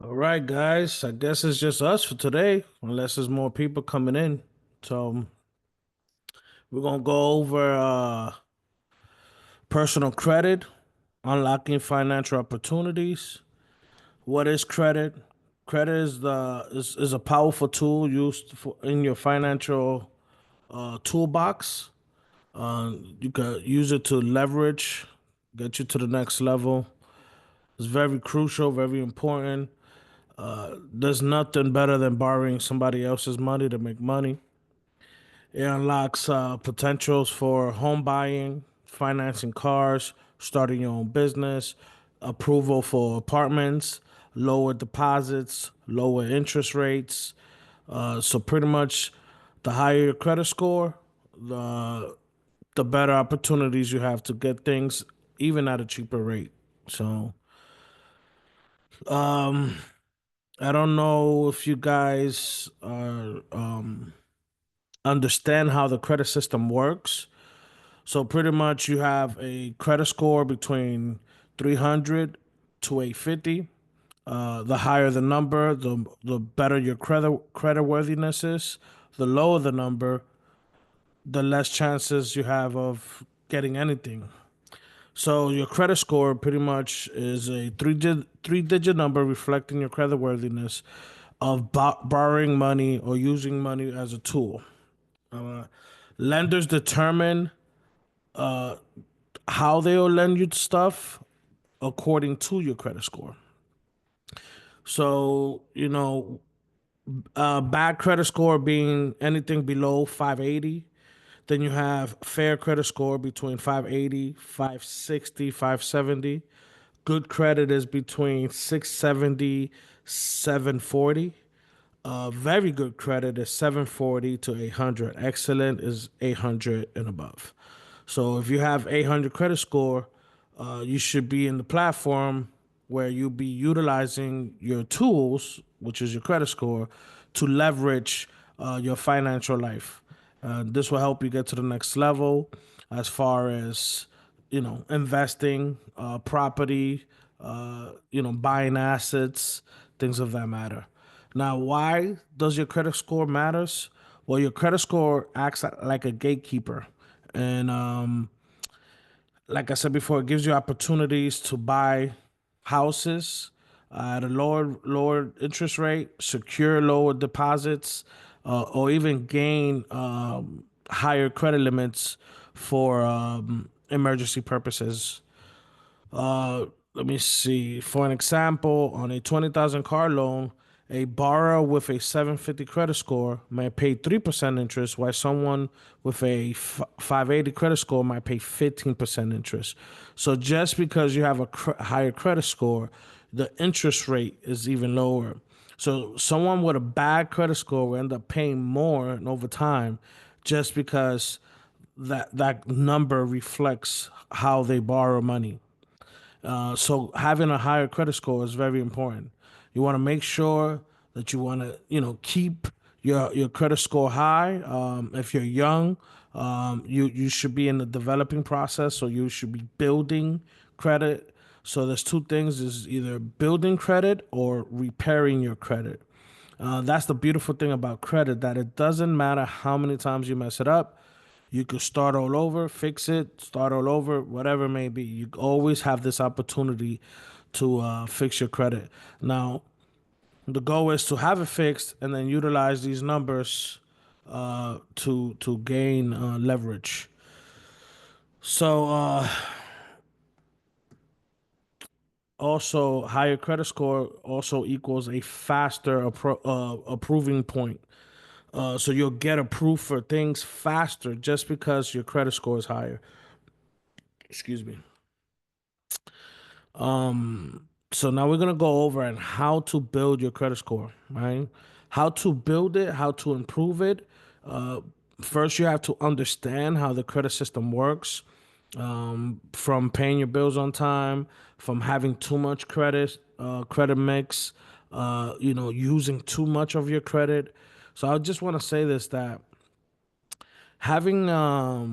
All right, guys. I guess it's just us for today, unless there's more people coming in. So we're gonna go over personal credit, unlocking financial opportunities. What is credit? Credit is a powerful tool used in your financial toolbox. You can use it to leverage, get you to the next level. It's very crucial, very important. There's nothing better than borrowing somebody else's money to make money. It unlocks potentials for home buying, financing cars, starting your own business, approval for apartments, lower deposits, lower interest rates. So pretty much, the higher your credit score, the better opportunities you have to get things even at a cheaper rate. So I don't know if you guys understand how the credit system works. So pretty much you have a credit score between 300 to 850. The higher the number, the better your credit worthiness is. The lower the number, the less chances you have of getting anything. So your credit score pretty much is a three digit number reflecting your credit worthiness of borrowing money or using money as a tool. Lenders determine how they'll lend you stuff according to your credit score. So, bad credit score being anything below 580. Then you have fair credit score between 580, 560, 570. Good credit is between 670, 740. Very good credit is 740 to 800. Excellent is 800 and above. So if you have 800 credit score, you should be in the platform where you'll be utilizing your tools, which is your credit score, to leverage your financial life. This will help you get to the next level as far as investing, property, buying assets, things of that matter. Now, why does your credit score matters? Well, your credit score acts like a gatekeeper, and like I said before, it gives you opportunities to buy houses at a lower interest rate, secure lower deposits, or even gain higher credit limits for emergency purposes. Let me see. For an example, on a 20,000 car loan, a borrower with a 750 credit score might pay 3% interest, while someone with a 580 credit score might pay 15% interest. So just because you have a higher credit score, the interest rate is even lower. So someone with a bad credit score will end up paying more over time just because that number reflects how they borrow money. So having a higher credit score is very important. You want to make sure that you want to, keep your credit score high. If you're young, you should be in the developing process, so you should be building credit. So there's two things: is either building credit or repairing your credit. That's the beautiful thing about credit, that it doesn't matter how many times you mess it up. You could start all over, fix it, start all over, whatever it may be. You always have this opportunity to fix your credit. Now, the goal is to have it fixed and then utilize these numbers to gain leverage. So, also, higher credit score also equals a faster approving point. So you'll get approved for things faster just because your credit score is higher. Excuse me. So now we're gonna go over and how to build your credit score, right? How to build it, how to improve it. Uh, First, you have to understand how the credit system works. From paying your bills on time, from having too much credit mix, using too much of your credit. So I just want to say this, that having a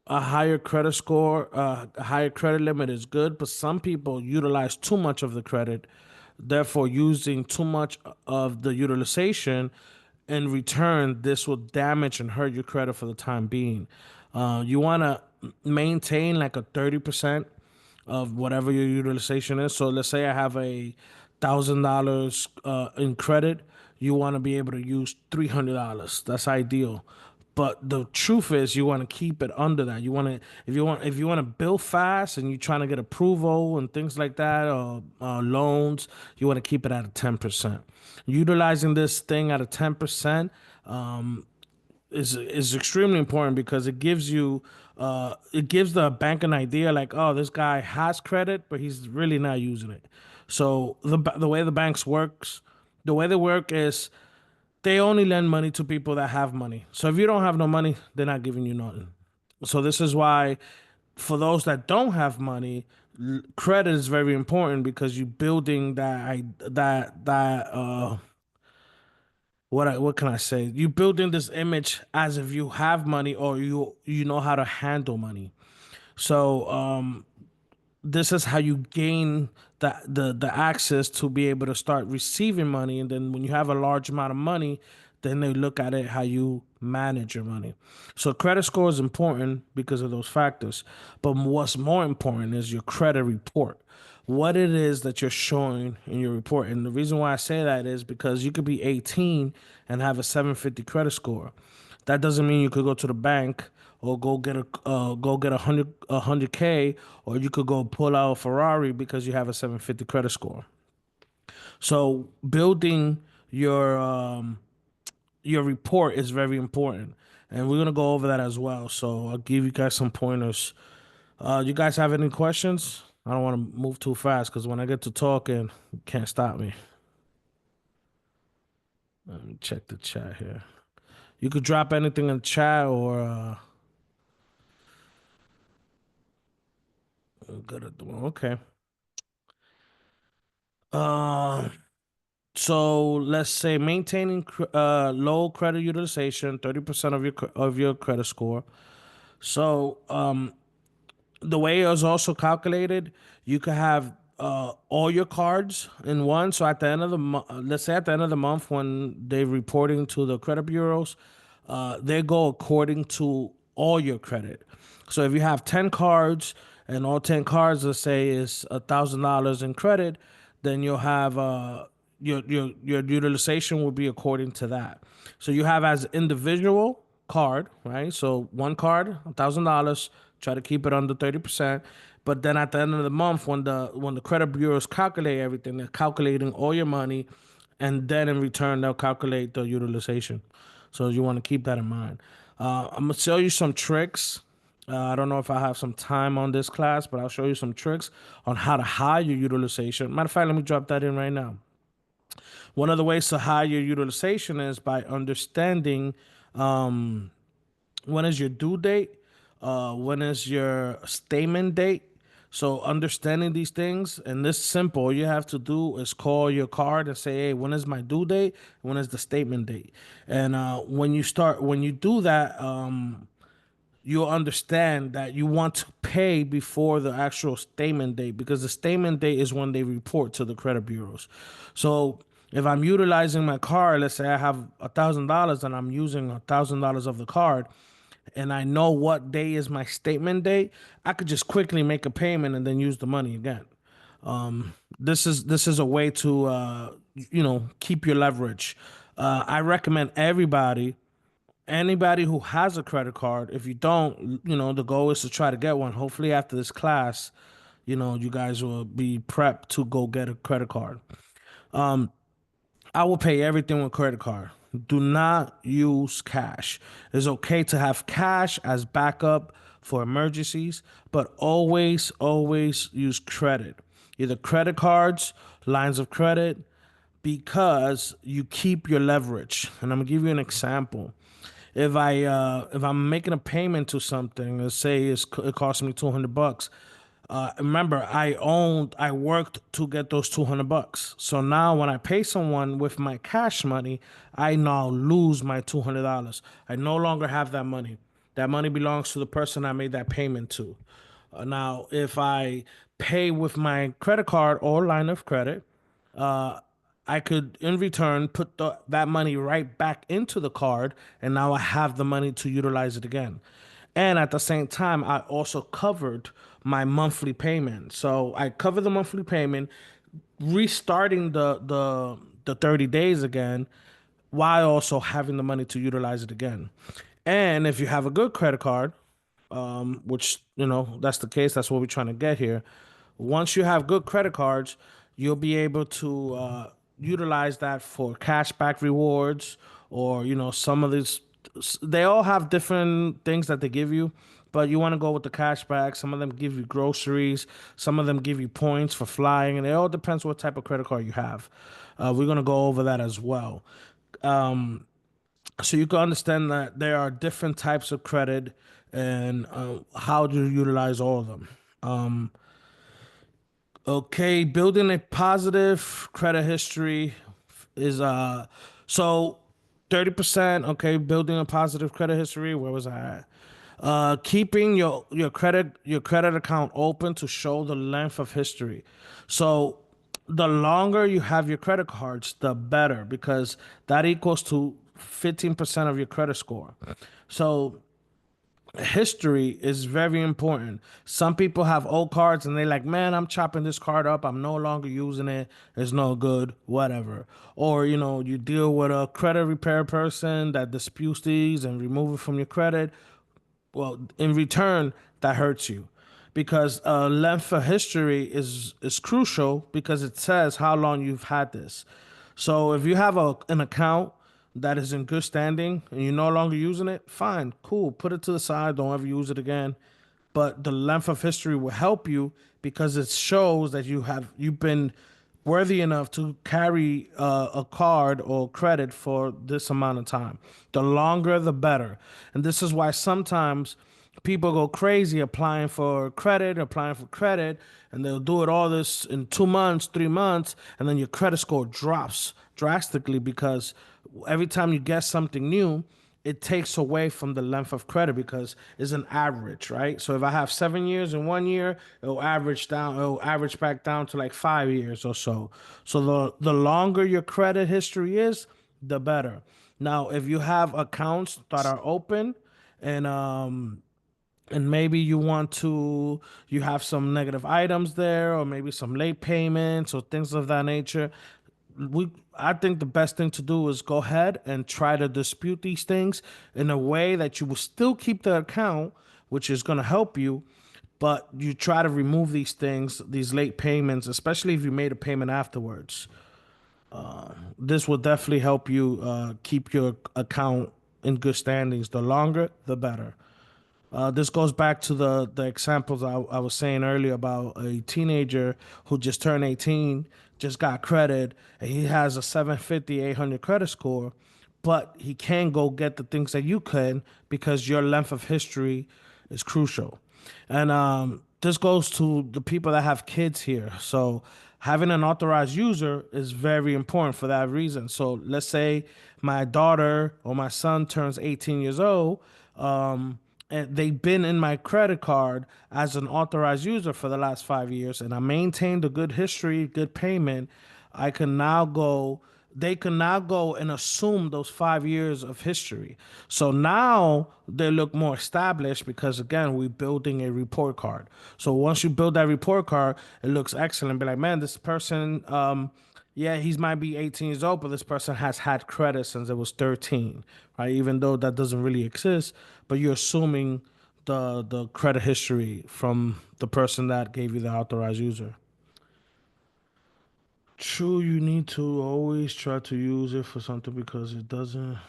higher credit score, a higher credit limit is good, but some people utilize too much of the credit. Therefore, using too much of the utilization, in return, this will damage and hurt your credit for the time being. You want to maintain like a 30% of whatever your utilization is. So let's say I have $1,000 in credit. You want to be able to use $300. That's ideal. But the truth is, you want to keep it under that. You want to, if you want to build fast and you're trying to get approval and things like that, or loans, you want to keep it at a 10%. Utilizing this thing at a 10% is extremely important because it gives the bank an idea like, oh, this guy has credit but he's really not using it. So the way the banks works the way they work is they only lend money to people that have money. So if you don't have no money, they're not giving you nothing. So this is why for those that don't have money, credit is very important because you're building that what can I say? You building this image as if you have money or you know how to handle money. So this is how you gain the access to be able to start receiving money, and then when you have a large amount of money, then they look at it how you manage your money. So credit score is important because of those factors, but what's more important is your credit report, what it is that you're showing in your report. And the reason why I say that is because you could be 18 and have a 750 credit score. That doesn't mean you could go to the bank or go get a hundred K, or you could go pull out a Ferrari because you have a 750 credit score. So building your report is very important, and we're gonna go over that as well. So I'll give you guys some pointers. You guys have any questions? I don't want to move too fast because when I get to talking, you can't stop me. Let me check the chat here. You could drop anything in the chat or good at the one. Okay. Uh, so let's say maintaining low credit utilization, 30% of your credit score. So the way it was also calculated, you could have all your cards in one. So at the end of the month, let's say at the end of the month when they're reporting to the credit bureaus, they go according to all your credit. So if you have 10 cards and all 10 cards, let's say is $1,000 in credit, then you'll have your utilization will be according to that. So you have as individual card, right? So one card, $1,000. Try to keep it under 30%. But then at the end of the month, when the credit bureaus calculate everything, they're calculating all your money, and then in return they'll calculate the utilization. So you want to keep that in mind. I'm gonna show you some tricks. I don't know if I have some time on this class, but I'll show you some tricks on how to hide your utilization. Matter of fact, let me drop that in right now. One of the ways to hide your utilization is by understanding when is your due date, when is your statement date. So understanding these things, and this simple, all you have to do is call your card and say, hey, when is my due date? When is the statement date? And when you do that, you'll understand that you want to pay before the actual statement date, because the statement date is when they report to the credit bureaus. So if I'm utilizing my card, let's say I have $1,000 and I'm using $1,000 of the card, and I know what day is my statement date, I could just quickly make a payment and then use the money again. This is a way to keep your leverage. I recommend anybody who has a credit card. If you don't, the goal is to try to get one. Hopefully after this class, you guys will be prepped to go get a credit card. I will pay everything with credit card. Do not use cash. It's okay to have cash as backup for emergencies, but always use credit. Either credit cards, lines of credit, because you keep your leverage. And I'm gonna give you an example. If I'm making a payment to something, let's say it costs me $200. Remember, I worked to get those $200. So now when I pay someone with my cash money, I now lose my $200. I no longer have that money. That money belongs to the person I made that payment to. Now, if I pay with my credit card or line of credit, I could, in return, put that money right back into the card, and now I have the money to utilize it again. And at the same time, I also covered my monthly payment. So I covered the monthly payment, restarting the 30 days again, while also having the money to utilize it again. And if you have a good credit card, which that's the case. That's what we're trying to get here. Once you have good credit cards, you'll be able to utilize that for cashback rewards, or some of these. They all have different things that they give you, but you want to go with the cashback. Some of them give you groceries, some of them give you points for flying, and it all depends what type of credit card you have. We're gonna go over that as well, so you can understand that there are different types of credit, and how to utilize all of them. Okay, building a positive credit history is so 30%. Okay, building a positive credit history. Where was I at? Keeping your credit account open to show the length of history. So the longer you have your credit cards, the better, because that equals to 15% of your credit score. So history is very important. Some people have old cards and they're like, man, I'm chopping this card up. I'm no longer using it. It's no good, whatever. Or, you deal with a credit repair person that disputes these and remove it from your credit. Well, in return, that hurts you, because length of history is crucial, because it says how long you've had this. So if you have an account that is in good standing and you're no longer using it, fine, cool, put it to the side, don't ever use it again. But the length of history will help you, because it shows that you've been worthy enough to carry a card or credit for this amount of time. The longer, the better. And this is why sometimes people go crazy applying for credit, and they'll do it all this in 2 months, 3 months, and then your credit score drops drastically, because every time you get something new, it takes away from the length of credit, because it's an average, right? So if I have 7 years in one year, it'll average back down to like 5 years or so. So the longer your credit history is, the better. Now, if you have accounts that are open, and maybe you have some negative items there, or maybe some late payments or things of that nature, I think the best thing to do is go ahead and try to dispute these things in a way that you will still keep the account, which is going to help you, but you try to remove these things, these late payments, especially if you made a payment afterwards. This will definitely help you keep your account in good standings. The longer, the better. This goes back to the examples I was saying earlier about a teenager who just turned 18, just got credit, and he has a 750, 800 credit score, but he can't go get the things that you can, because your length of history is crucial. And this goes to the people that have kids here. So having an authorized user is very important for that reason. So let's say my daughter or my son turns 18 years old. And they've been in my credit card as an authorized user for the last 5 years, and I maintained a good history, good payment. I can now go, they can now go and assume those 5 years of history. So now they look more established, because again, we're building a report card. So once you build that report card, it looks excellent. Be like, man, this person, yeah, he might be 18 years old, but this person has had credit since it was 13, right? Even though that doesn't really exist, but you're assuming the credit history from the person that gave you the authorized user. True, you need to always try to use it for something, because it doesn't.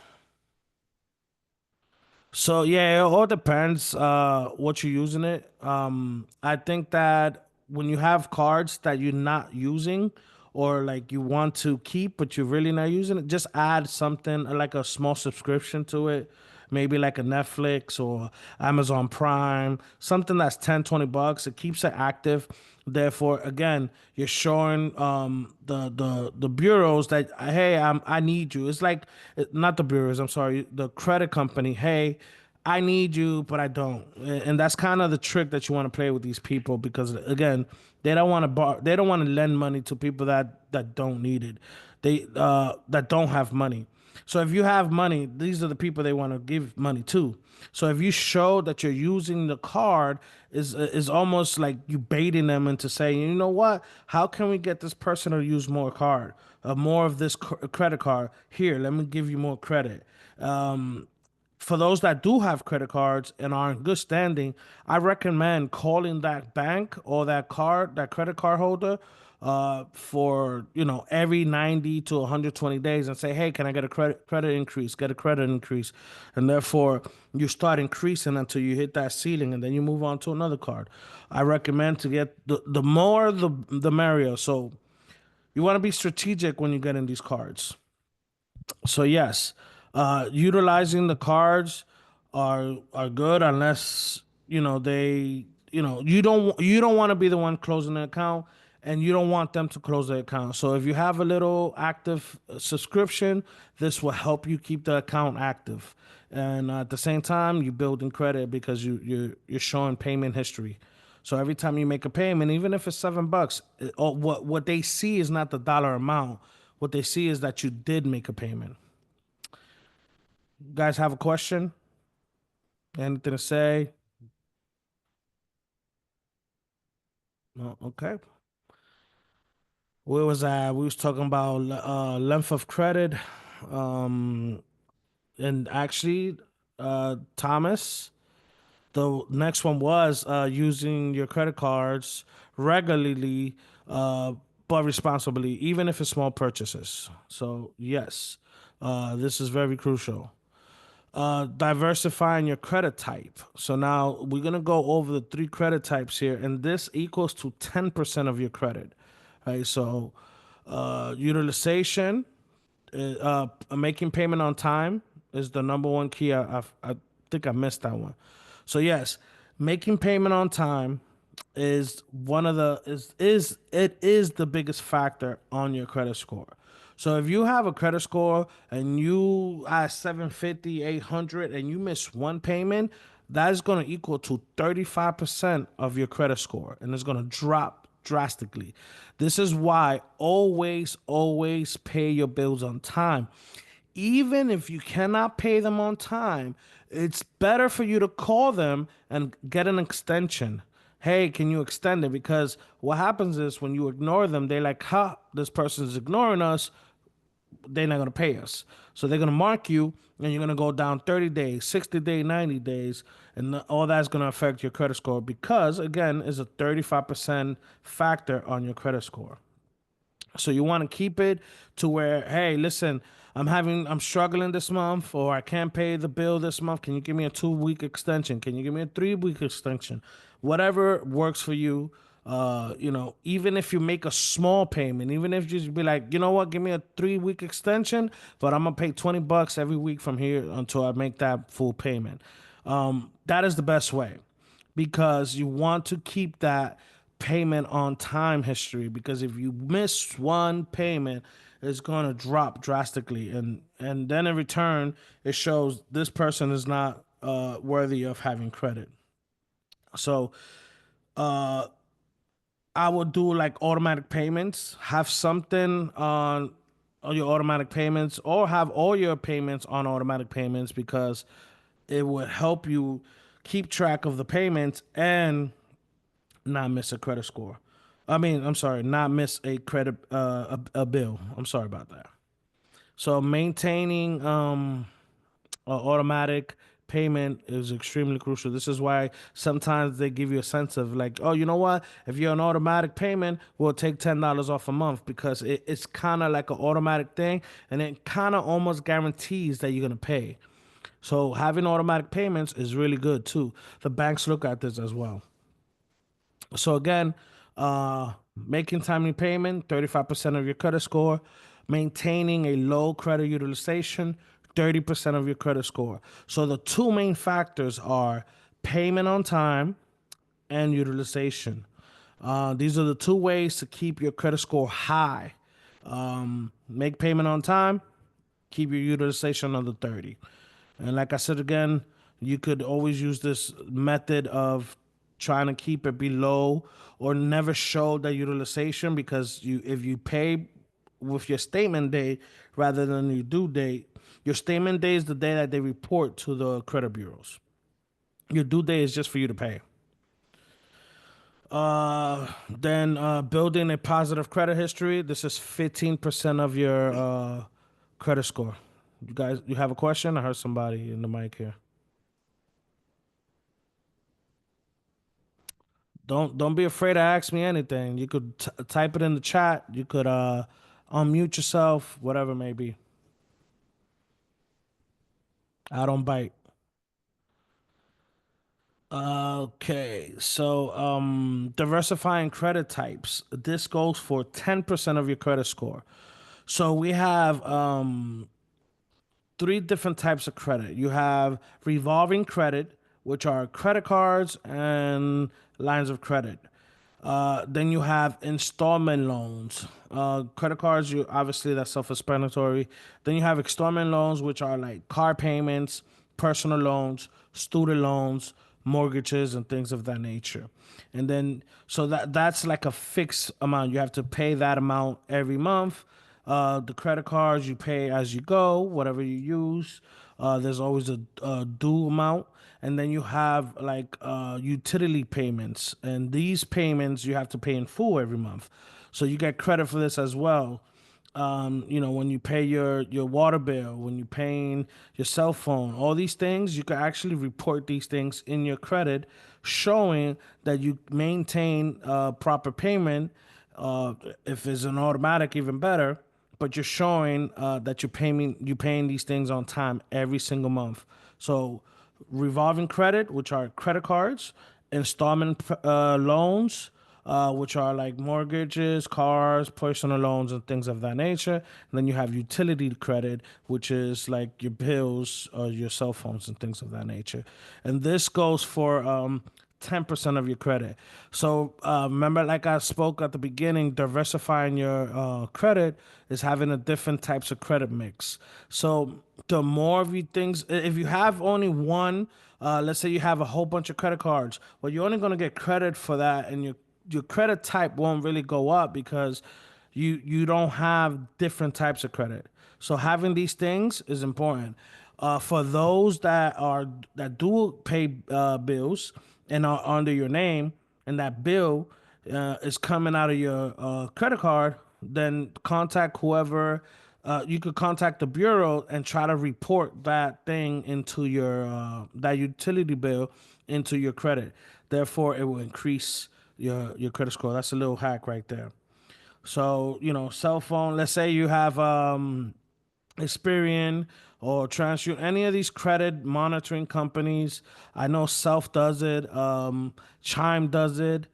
So yeah, it all depends what you're using it. I think that when you have cards that you're not using, or like you want to keep but you're really not using it, just add something like a small subscription to it. Maybe like a Netflix or Amazon Prime, something that's 10, $20. It keeps it active. Therefore, again, you're showing the bureaus that, hey, I need you. It's like, not the bureaus, I'm sorry, the credit company. Hey, I need you, but I don't. And that's kind of the trick that you want to play with these people, because again, They don't want to they don't want to lend money to people that don't need it. They that don't have money. So if you have money, these are the people they want to give money to. So if you show that you're using the card, is almost like you baiting them into saying, you know what? How can we get this person to use more card, more of this credit card? Here, let me give you more credit. For those that do have credit cards and are in good standing, I recommend calling that bank or that credit card holder, for every 90 to 120 days and say, hey, can I get a credit increase? Get a credit increase, and therefore you start increasing until you hit that ceiling, and then you move on to another card. I recommend to get the more the merrier. So you want to be strategic when you get in these cards. So yes, utilizing the cards are good unless you don't want to be the one closing the account, and you don't want them to close the account. So if you have a little active subscription, this will help you keep the account active, and at the same time you building credit because you're showing payment history. So every time you make a payment, even if it's $7, what they see is not the dollar amount. What they see is that you did make a payment. You guys have a question? Anything to say? No? Okay. Where was I? We was talking about length of credit. Um, and actually, Thomas, the next one was using your credit cards regularly, uh, but responsibly, even if it's small purchases. So yes, this is very crucial. Diversifying your credit type. So now we're gonna go over the three credit types here, and this equals to 10% of your credit. Right. So utilization, making payment on time is the number one key. I think I missed that one. So yes, making payment on time is one of the is it is the biggest factor on your credit score. So if you have a credit score and you at 750, 800, and you miss one payment, that is going to equal to 35% of your credit score, and it's going to drop drastically. This is why always pay your bills on time. Even if you cannot pay them on time, it's better for you to call them and get an extension. Hey, can you extend it? Because what happens is when you ignore them, they're like, huh, this person's ignoring us. They're not going to pay us. So they're going to mark you, and you're going to go down 30 days, 60 days, 90 days. And all that's going to affect your credit score because, again, is a 35% factor on your credit score. So you want to keep it to where, hey, listen, I'm struggling this month, or I can't pay the bill this month. Can you give me a 2 week extension? Can you give me a 3 week extension? Whatever works for you. Even if you make a small payment, even if you just be like, you know what, give me a 3 week extension, but I'm gonna pay $20 every week from here until I make that full payment. That is the best way because you want to keep that payment on time history, because if you miss one payment, it's going to drop drastically, and then in return it shows this person is not worthy of having credit. So I would do like automatic payments, have something on your automatic payments, or have all your payments on automatic payments, because it would help you keep track of the payments and not miss a credit score. I'm sorry, not miss a credit a bill. I'm sorry about that. So maintaining automatic payment is extremely crucial. This is why sometimes they give you a sense of like, oh, you know what? If you're an automatic payment, we'll take $10 off a month, because it's kind of like an automatic thing, and it kind of almost guarantees that you're gonna pay. So having automatic payments is really good too. The banks look at this as well. So again, making timely payment, 35% of your credit score. Maintaining a low credit utilization, 30% of your credit score. So the two main factors are payment on time and utilization. These are the two ways to keep your credit score high. Make payment on time, keep your utilization under 30. And like I said again, you could always use this method of trying to keep it below or never show the utilization, because if you pay with your statement date rather than your due date, your statement date is the day that they report to the credit bureaus. Your due date is just for you to pay. Then building a positive credit history. This is 15% of your credit score. You guys, you have a question? I heard somebody in the mic here. Don't be afraid to ask me anything. You could type it in the chat. You could unmute yourself, whatever it may be. I don't bite. Okay, so diversifying credit types. This goes for 10% of your credit score. So we have three different types of credit. You have revolving credit, which are credit cards and lines of credit. Then you have installment loans. Credit cards, you obviously that's self-explanatory. Then you have installment loans, which are like car payments, personal loans, student loans, mortgages, and things of that nature. And then so that's like a fixed amount. You have to pay that amount every month. The credit cards you pay as you go, whatever you use. There's always a due amount, and then you have like utility payments, and these payments you have to pay in full every month. So you get credit for this as well. When you pay your water bill, when you're paying your cell phone, all these things, you can actually report these things in your credit, showing that you maintain proper payment. If it's an automatic, even better. But you're showing that you're paying these things on time every single month. So revolving credit, which are credit cards, installment loans, which are like mortgages, cars, personal loans, and things of that nature. And then you have utility credit, which is like your bills, your cell phones, and things of that nature. And this goes for 10% of your credit. So remember, like I spoke at the beginning, diversifying your credit is having a different types of credit mix. So the more of you things, if you have only one, let's say you have a whole bunch of credit cards, well, you're only going to get credit for that, and your credit type won't really go up because you don't have different types of credit. So having these things is important. For those that do pay bills and are under your name, and that bill is coming out of your credit card, then contact whoever. You could contact the bureau and try to report that thing into your that utility bill into your credit. Therefore, it will increase your credit score. That's a little hack right there. So, cell phone, let's say you have Experian or TransUnion, any of these credit monitoring companies. I know Self does it, Chime does it.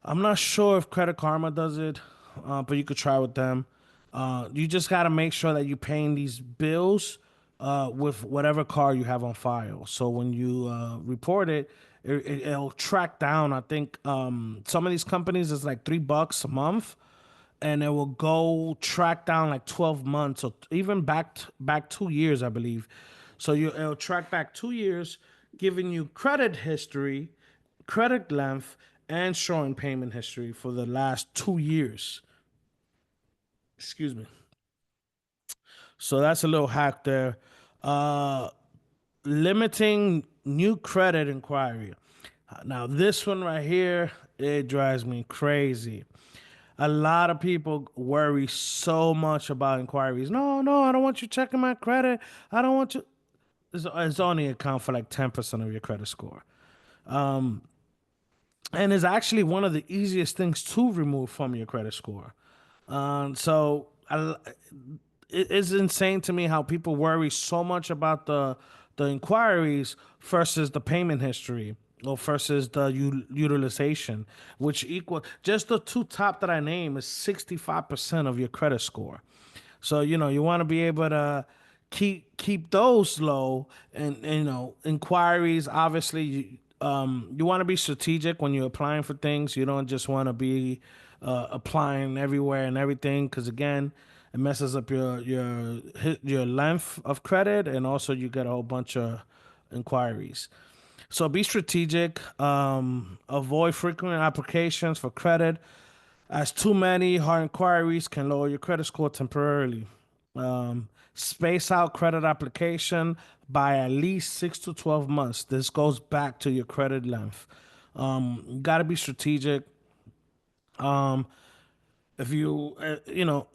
I'm not sure if Credit Karma does it, but you could try with them. You just got to make sure that you're paying these bills with whatever card you have on file. So when you report it, it'll track down. I think some of these companies is like $3 a month, and it will go track down like 12 months or even back 2 years, I believe. So it'll track back 2 years, giving you credit history, credit length, and showing payment history for the last 2 years. Excuse me. So that's a little hack there. Uh, Limiting new credit inquiry. Now, this one right here, it drives me crazy. A lot of people worry so much about inquiries. No, no, I don't want you checking my credit. I don't want you. It's only account for like 10% of your credit score. And is actually one of the easiest things to remove from your credit score. So it is insane to me how people worry so much about the inquiries versus the payment history or versus the utilization, which equal just the two top that I name is 65% of your credit score. So you want to be able to keep those low, and inquiries. Obviously, you want to be strategic when you're applying for things. You don't just want to be applying everywhere and everything, because again, it messes up your length of credit, and also you get a whole bunch of inquiries. So be strategic. Avoid frequent applications for credit, as too many hard inquiries can lower your credit score temporarily. Space out credit application by at least 6 to 12 months. This goes back to your credit length. You got to be strategic. If you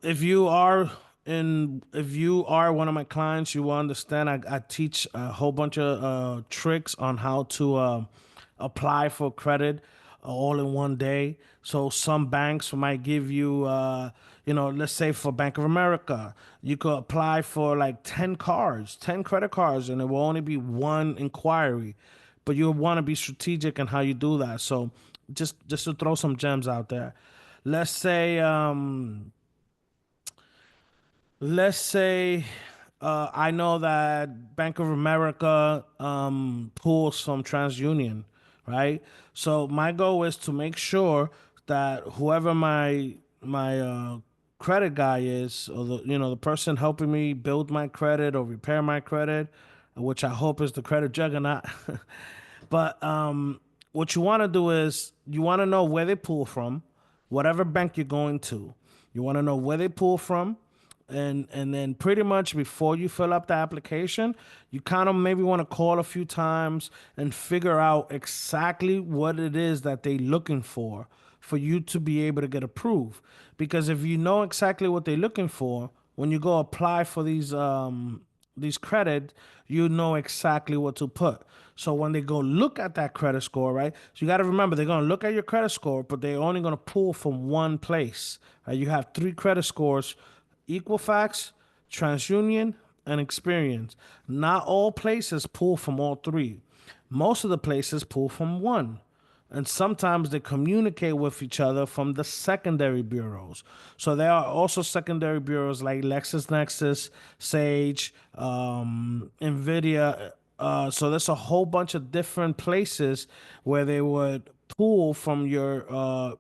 if you are one of my clients, you will understand I teach a whole bunch of tricks on how to apply for credit all in one day. So some banks might give you let's say for Bank of America, you could apply for like 10 cards, 10 credit cards, and it will only be one inquiry, but you want to be strategic in how you do that. So just to throw some gems out there, let's say I know that Bank of America pulls from TransUnion, right? So my goal is to make sure that whoever my credit guy is, or the person helping me build my credit or repair my credit, which I hope is the credit juggernaut. But what you want to do is you want to know where they pull from, whatever bank you're going to. You want to know where they pull from, and then pretty much before you fill up the application, you kind of maybe want to call a few times and figure out exactly what it is that they're looking for you to be able to get approved. Because if you know exactly what they're looking for, when you go apply for these credit, you know exactly what to put. So when they go look at that credit score, right? So you got to remember they're going to look at your credit score, but they're only going to pull from one place. Right? You have three credit scores: Equifax, TransUnion, and Experience. Not all places pull from all three. Most of the places pull from one. And sometimes they communicate with each other from the secondary bureaus. So there are also secondary bureaus like LexisNexis, Sage, NVIDIA. So there's a whole bunch of different places where they would pull from your.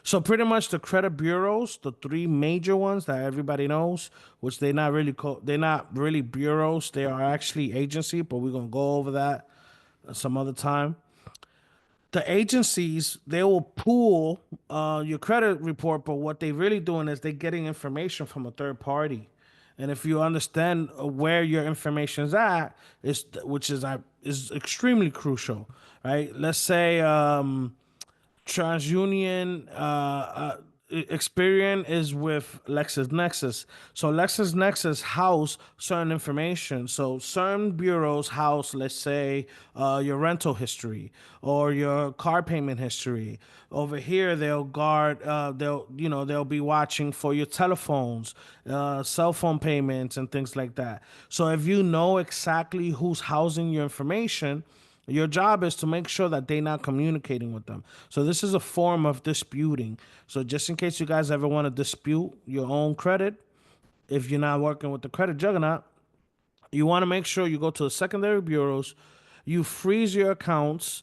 So pretty much the credit bureaus, the three major ones that everybody knows, which they're not really bureaus, they are actually agency, but we're gonna go over that some other time. The agencies, they will pull your credit report, but what they really doing is they getting information from a third party. And if you understand where your information is at, which is extremely crucial, right? Let's say TransUnion Experian is with LexisNexis. So LexisNexis house certain information. So certain bureaus house, let's say, your rental history or your car payment history. Over here, they'll guard. They'll be watching for your telephones, cell phone payments, and things like that. So if you know exactly who's housing your information, your job is to make sure that they're not communicating with them. So this is a form of disputing. So just in case you guys ever want to dispute your own credit, if you're not working with the credit juggernaut, you want to make sure you go to the secondary bureaus, you freeze your accounts,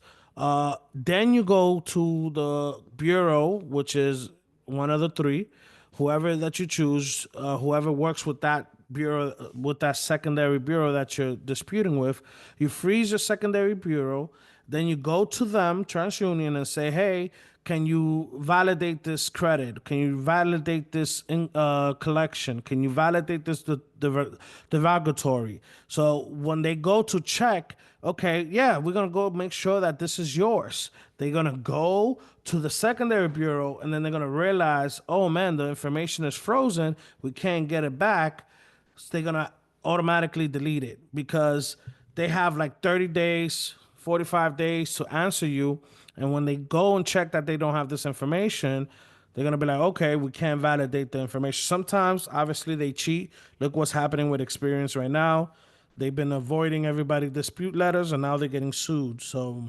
then you go to the bureau, which is one of the three, whoever that you choose, whoever works with that bureau, with that secondary bureau that you're disputing with, you freeze your secondary bureau, then you go to them, TransUnion, and say, hey, can you validate this credit? Can you validate this collection? Can you validate this derogatory? So when they go to check, okay, yeah, we're gonna go make sure that this is yours. They're gonna go to the secondary bureau, and then they're gonna realize, oh man, the information is frozen. We can't get it back. So they're gonna automatically delete it because they have like 30 days, 45 days to answer you. And when they go and check that they don't have this information, they're gonna be like, okay, we can't validate the information. Sometimes, obviously, they cheat. Look what's happening with Experience right now. They've been avoiding everybody dispute letters, and now they're getting sued. So,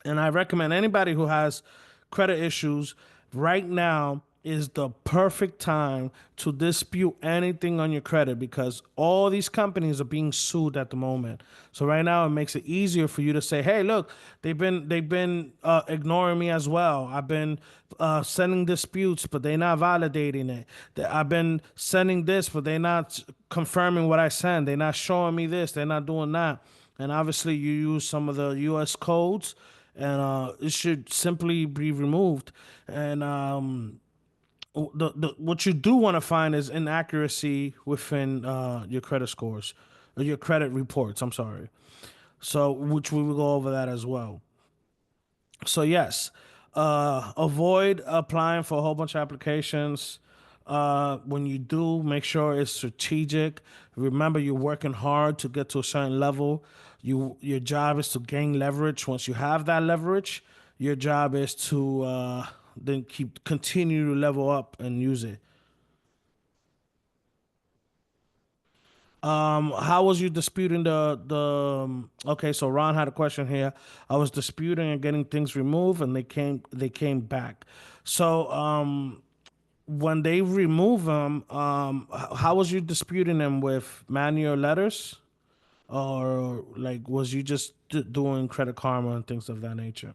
and I recommend anybody who has credit issues right now is the perfect time to dispute anything on your credit because all these companies are being sued at the moment. So right now it makes it easier for you to say, "Hey, look, they've been ignoring me as well. I've been sending disputes, but they're not validating it. I've been sending this, but they're not confirming what I send. They're not showing me this. They're not doing that." and obviously you use some of the U.S. codes, and it should simply be removed. And the what you do want to find is inaccuracy within your credit scores, or your credit reports. I'm sorry. So, which we will go over that as well. So yes, avoid applying for a whole bunch of applications. When you do, make sure it's strategic. Remember, you're working hard to get to a certain level. Your job is to gain leverage. Once you have that leverage, your job is to then continue to level up and use it. How was you disputing okay, so Ron had a question here. I was disputing and getting things removed, and they came back. So when they remove them, how was you disputing them, with manual letters, or like was you just doing Credit Karma and things of that nature?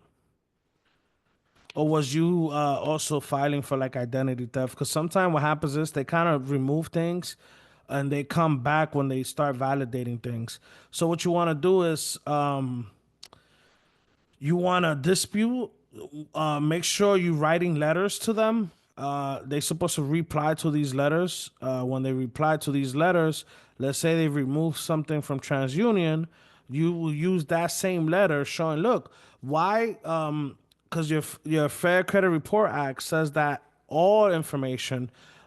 Or was you also filing for like identity theft? Because sometimes what happens is they kind of remove things and they come back when they start validating things. So what you want to do is you want to dispute, make sure you're writing letters to them. They're supposed to reply to these letters. When they reply to these letters, let's say they remove something from TransUnion, you will use that same letter showing, look, why? Because your Fair Credit Report Act says that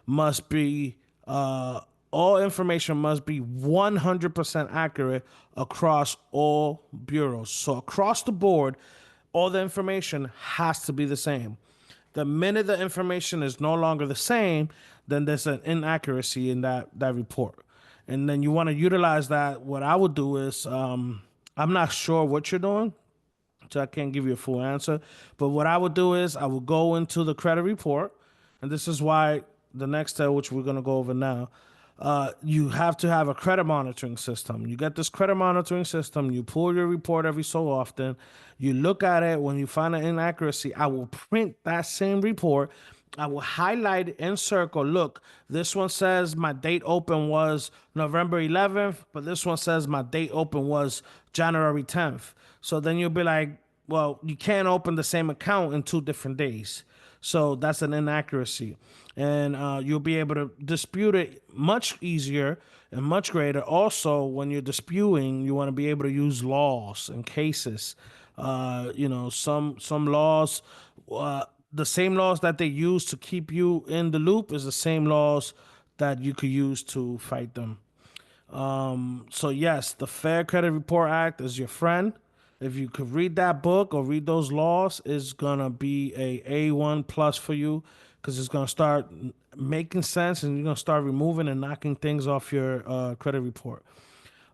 must be uh, all information must be 100% accurate across all bureaus. So across the board, all the information has to be the same. The minute the information is no longer the same, then there's an inaccuracy in that report. And then you want to utilize that. What I would do is, I'm not sure what you're doing, so I can't give you a full answer. But what I would do is I would go into the credit report, and this is why the next step, which we're going to go over now, you have to have a credit monitoring system. You get this credit monitoring system, you pull your report every so often, you look at it. When you find an inaccuracy, I will print that same report. I will highlight and circle. Look, this one says my date open was November 11th, but this one says my date open was January 10th. So then you'll be like, well, you can't open the same account in 2 different days. So that's an inaccuracy. And you'll be able to dispute it much easier and much greater. Also, when you're disputing, you want to be able to use laws and cases. Some laws, the same laws that they use to keep you in the loop is the same laws that you could use to fight them. So yes, the Fair Credit Report Act is your friend. If you could read that book or read those laws, it's gonna be A1 plus for you, because it's gonna start making sense, and you're gonna start removing and knocking things off your credit report.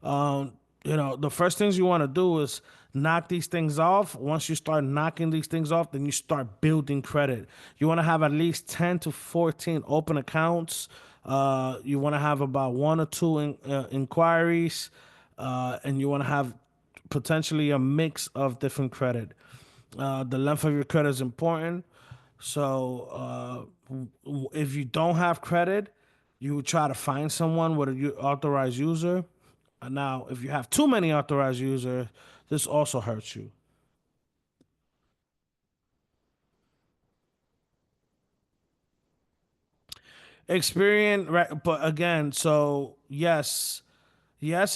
The first things you want to do is knock these things off. Once you start knocking these things off, then you start building credit. You want to have at least 10 to 14 open accounts. You want to have about one or two inquiries, and you want to have potentially a mix of different credit. The length of your credit is important. So if you don't have credit, you would try to find someone with a authorized user. Now, if you have too many authorized users, this also hurts you. Experience, right? But again, so yes, yes,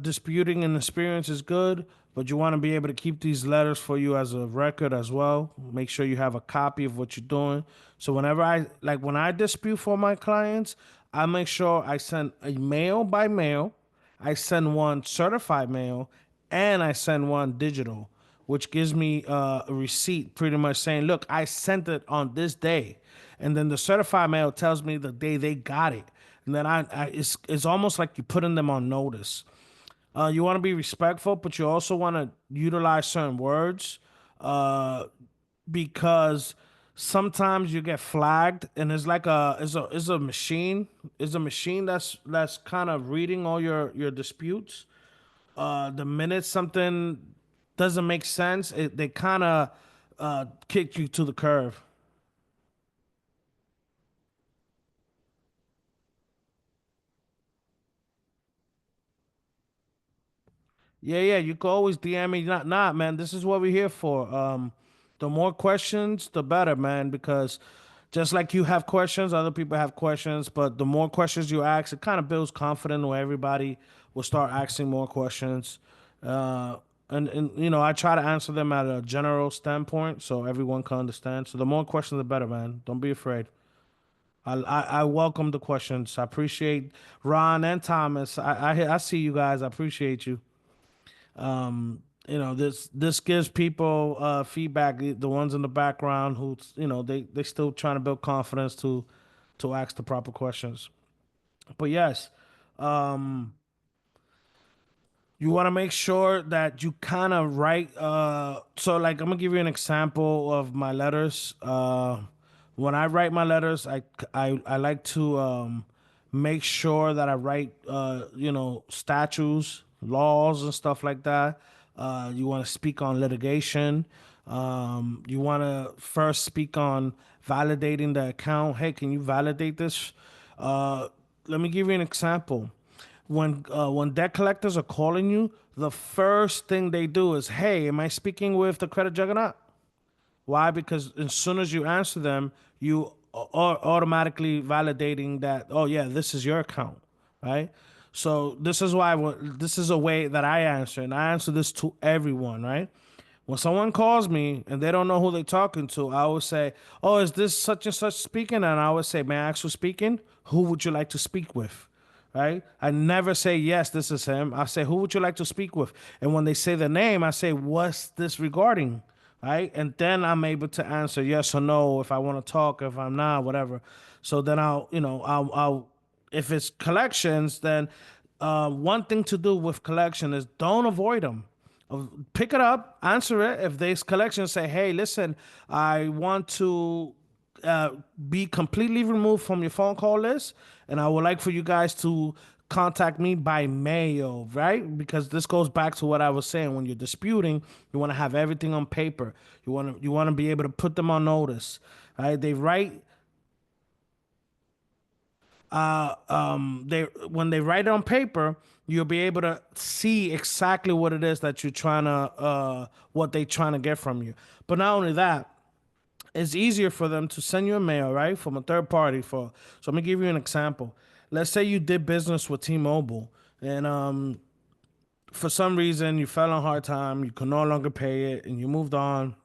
disputing an experience is good, but you want to be able to keep these letters for you as a record as well. Make sure you have a copy of what you're doing. So when I dispute for my clients, I make sure I send a mail by mail, I send one certified mail, and I send one digital, which gives me a receipt pretty much saying, look, I sent it on this day. And then the certified mail tells me the day they got it. And then it's almost like you're putting them on notice. You want to be respectful, but you also want to utilize certain words, uh, because sometimes you get flagged, and it's a machine that's kind of reading all your disputes. The minute something doesn't make sense, they kind of kick you to the curb. Yeah, yeah, you can always DM me. Not, man. This is what we're here for. The more questions, the better, man. Because just like you have questions, other people have questions. But the more questions you ask, it kind of builds confidence where everybody will start asking more questions. Uh, and you know, I try to answer them at a general standpoint so everyone can understand. So the more questions, the better, man. Don't be afraid. I welcome the questions. I appreciate Ron and Thomas. I see you guys. I appreciate you. You know, this gives people feedback. The ones in the background who, you know, they still trying to build confidence to ask the proper questions. But yes, you want to make sure that you kind of write so like I'm gonna give you an example of my letters. When I write my letters, I like to make sure that I write you know, statutes, laws, and stuff like that. You want to speak on litigation. You want to first speak on validating the account. Hey, can you validate this? uh, Let me give you an example. When debt collectors are calling you, the first thing they do is, "Hey, am I speaking with the credit juggernaut?" Why? Because as soon as you answer them, you are automatically validating that, oh yeah, this is your account, right? So this is why this is a way that I answer, and I answer this to everyone, right? When someone calls me and they don't know who they're talking to, I always say, "Oh, is this such and such speaking?" And I always say, "May I ask who's speaking? Who would you like to speak with?" Right? I never say, "Yes, this is him." I say, "Who would you like to speak with?" And when they say the name, I say, "What's this regarding?" Right? And then I'm able to answer yes or no if I want to talk, if I'm not, whatever. So then I'll, you know, I'll if it's collections, then one thing to do with collection is don't avoid them. Pick it up, answer it. If there's collections, say, "Hey, listen, I want to uh, be completely removed from your phone call list, and I would like for you guys to contact me by mail," right? Because this goes back to what I was saying. When you're disputing, you want to have everything on paper. You want to be able to put them on notice, right? They write they when they write it on paper, you'll be able to see exactly what it is that you're trying to what they trying to get from you. But not only that, it's easier for them to send you a mail, right, from a third party. For So let me give you an example. Let's say you did business with T-Mobile, and for some reason you fell on hard time, you could no longer pay it, and you moved on.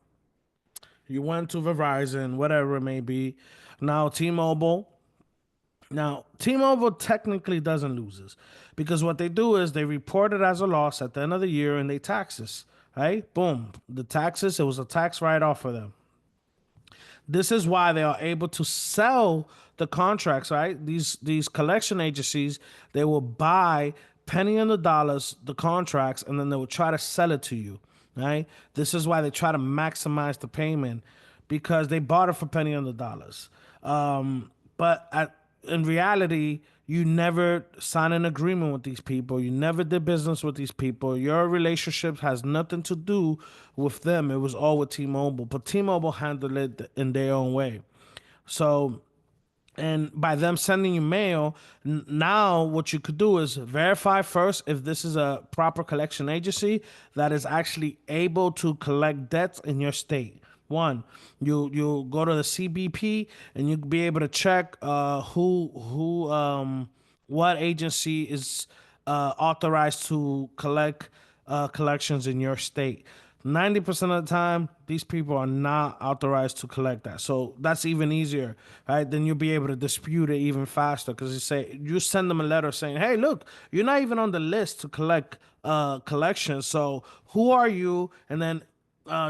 You went to Verizon, whatever it may be. Now T-Mobile technically doesn't lose this because what they do is they report it as a loss at the end of the year and they tax us, right? Boom. The taxes, it was a tax write-off for them. This is why they are able to sell the contracts, right? These collection agencies, they will buy penny on the dollars the contracts and then they will try to sell it to you, right? This is why they try to maximize the payment because they bought it for penny on the dollars. In reality, you never signed an agreement with these people. You never did business with these people. Your relationship has nothing to do with them. It was all with T-Mobile, but T-Mobile handled it in their own way. So, and by them sending you mail, now what you could do is verify first if this is a proper collection agency that is actually able to collect debts in your state. One, you go to the CBP and you'll be able to check what agency is authorized to collect collections in your state. 90% of the time, these people are not authorized to collect that. So that's even easier, right? Then you'll be able to dispute it even faster because you send them a letter saying, "Hey, look, you're not even on the list to collect collections. So who are you?" And then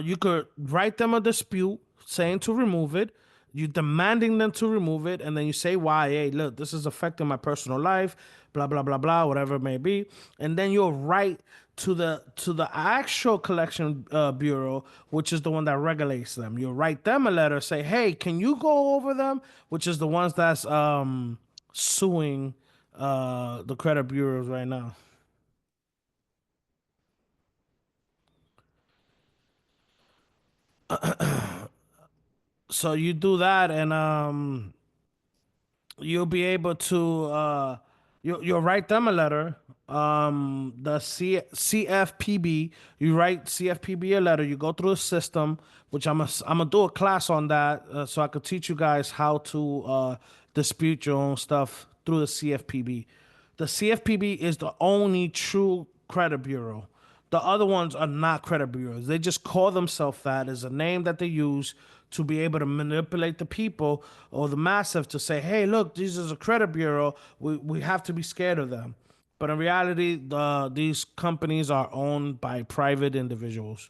you could write them a dispute saying to remove it. You demanding them to remove it, and then you say why. "Hey, look, this is affecting my personal life, blah blah blah blah, whatever it may be." And then you'll write to the actual collection bureau, which is the one that regulates them. You'll write them a letter, say, "Hey, can you go over them?" Which is the ones that's suing the credit bureaus right now. So you do that, and you'll be able to you'll write them a letter. The CFPB, you write CFPB a letter. You go through a system, which I'm gonna do a class on that, so I could teach you guys how to dispute your own stuff through the CFPB. The CFPB is the only true credit bureau. The other ones are not credit bureaus. They just call themselves that as a name that they use to be able to manipulate the people or the massive to say, hey, look, this is a credit bureau. We have to be scared of them. But in reality, these companies are owned by private individuals.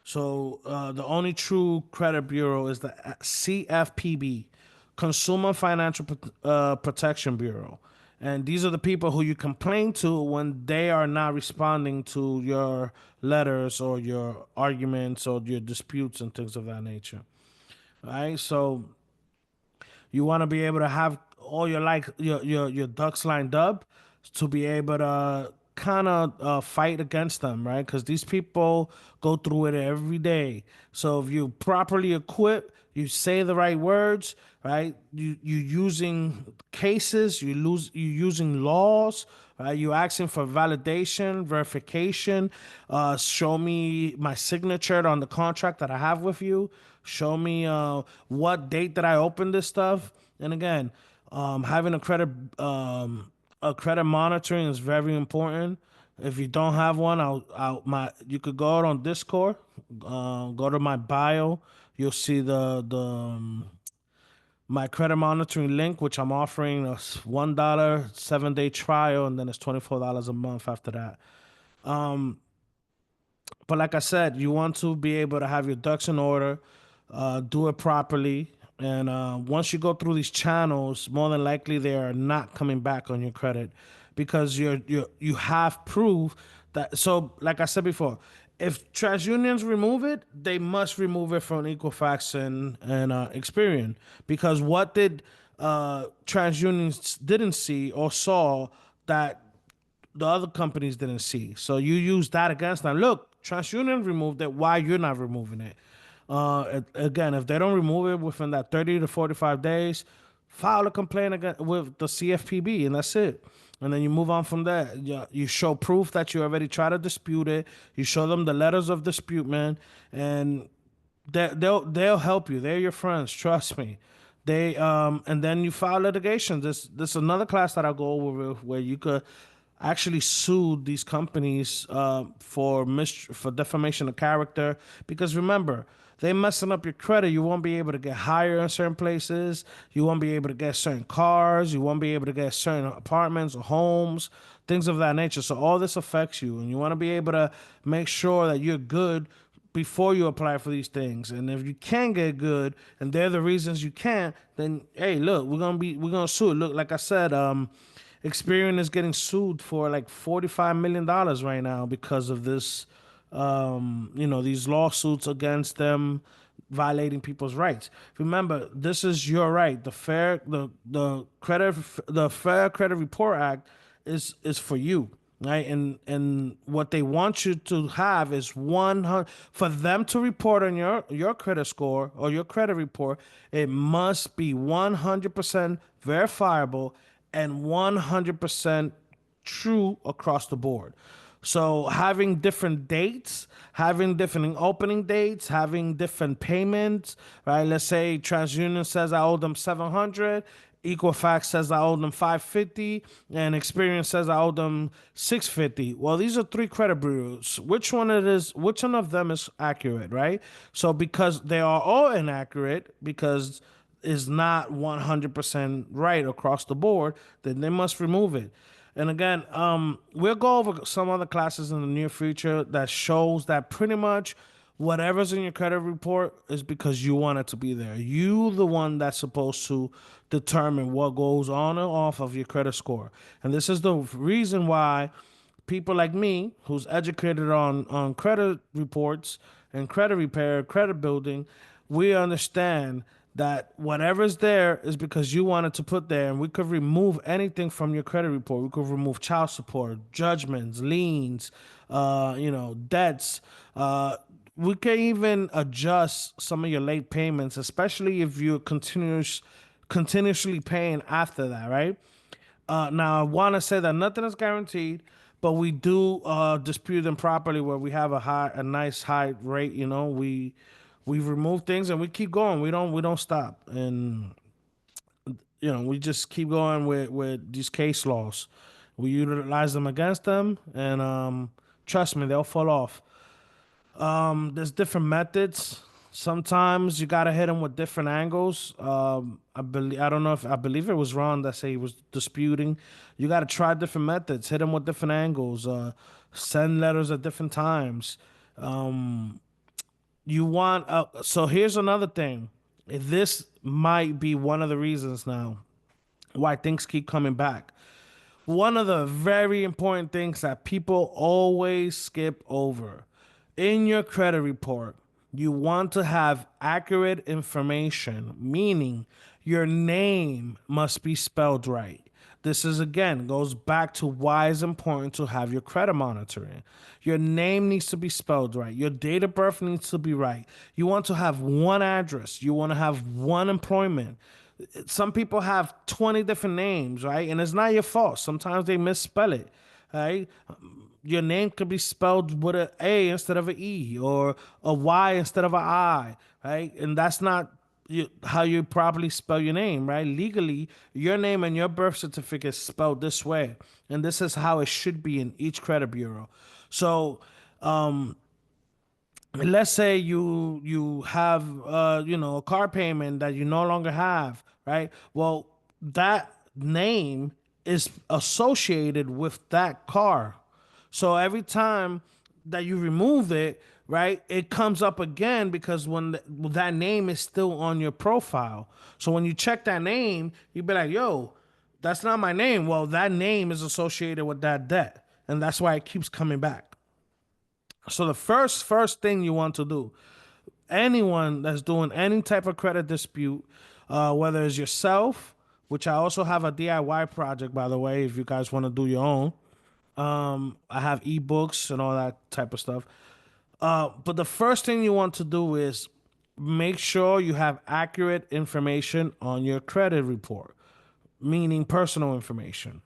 So the only true credit bureau is the CFPB, Consumer Financial Protection Bureau. And these are the people who you complain to when they are not responding to your letters or your arguments or your disputes and things of that nature. Right? So you want to be able to have all your like your ducks lined up to be able to kind of fight against them, right? Because these people go through it every day. So if you properly equip, you say the right words, right? You using cases, you using laws, right? You asking for validation, verification. Show me my signature on the contract that I have with you. Show me what date that I opened this stuff. And again, having a credit monitoring is very important. If you don't have one, you could go out on Discord, go to my bio. You'll see my credit monitoring link, which I'm offering a $1 7-day trial, and then it's $24 a month after that. But like I said, you want to be able to have your ducks in order, do it properly, and once you go through these channels, more than likely they are not coming back on your credit because you have proof that. So, like I said before, if TransUnions remove it, they must remove it from Equifax and Experian because what did TransUnions didn't see or saw that the other companies didn't see. So you use that against them. Look, TransUnion removed it. Why you're not removing it? Again, if they don't remove it within that 30 to 45 days, file a complaint against, with the CFPB, and that's it. And then you move on from there. You show proof that you already tried to dispute it. You show them the letters of dispute, man, and they'll help you. They're your friends. Trust me. They and then you file litigation. This is another class that I'll go over where you could actually sue these companies for defamation of character. Because remember, they messing up your credit. You won't be able to get hired in certain places. You won't be able to get certain cars. You won't be able to get certain apartments or homes, things of that nature. So all this affects you, and you want to be able to make sure that you're good before you apply for these things. And if you can get good and they're the reasons you can't, then hey, look, we're gonna sue. Look, like I said, Experian is getting sued for like $45 million right now because of this, these lawsuits against them violating people's rights. Remember, this is your right. The Fair Credit Report Act is for you, right? And what they want you to have is 100 for them to report on your credit score or your credit report. It must be 100% verifiable and 100% true across the board. So having different dates, having different opening dates, having different payments, right? Let's say TransUnion says I owe them 700, Equifax says I owe them 550, and Experian says I owe them 650. Well, these are three credit bureaus. Which one of them is accurate, right? So because they are all inaccurate, because is not 100% right across the board, then they must remove it. And again, we'll go over some other classes in the near future that shows that pretty much whatever's in your credit report is because you want it to be there. You, the one that's supposed to determine what goes on and off of your credit score. And this is the reason why people like me, who's educated on credit reports and credit repair, credit building, we understand that whatever's there is because you wanted to put there, and we could remove anything from your credit report. We could remove child support, judgments, liens, debts. We can even adjust some of your late payments, especially if you're continuously paying after that, right? Now, I want to say that nothing is guaranteed, but we do dispute them properly where we have a nice high rate. We remove things and we keep going. We don't stop, and we just keep going with these case laws. We utilize them against them, and trust me, they'll fall off. There's different methods. Sometimes you gotta hit him with different angles. I don't know if I believe it was Ron that said he was disputing. You gotta try different methods. Hit him with different angles. Send letters at different times. You want so here's another thing. This might be one of the reasons now why things keep coming back. One of the very important things that people always skip over in your credit report, you want to have accurate information, meaning your name must be spelled right. This is again goes back to why it's important to have your credit monitoring. Your name needs to be spelled right. Your date of birth needs to be right. You want to have one address. You want to have one employment. Some people have 20 different names, right? And it's not your fault. Sometimes they misspell it, right? Your name could be spelled with an A instead of an E or a Y instead of an I, right? And that's not how you properly spell your name, right? Legally, your name and your birth certificate is spelled this way. And this is how it should be in each credit bureau. So, let's say you have a car payment that you no longer have, right? Well, that name is associated with that car, so every time that you remove it, right, it comes up again because that name is still on your profile. So when you check that name, you be like, yo, that's not my name. Well, that name is associated with that debt, and that's why it keeps coming back. So the first thing you want to do, anyone that's doing any type of credit dispute, whether it's yourself, which I also have a DIY project, by the way, if you guys want to do your own. I have ebooks and all that type of stuff. But the first thing you want to do is make sure you have accurate information on your credit report, meaning personal information.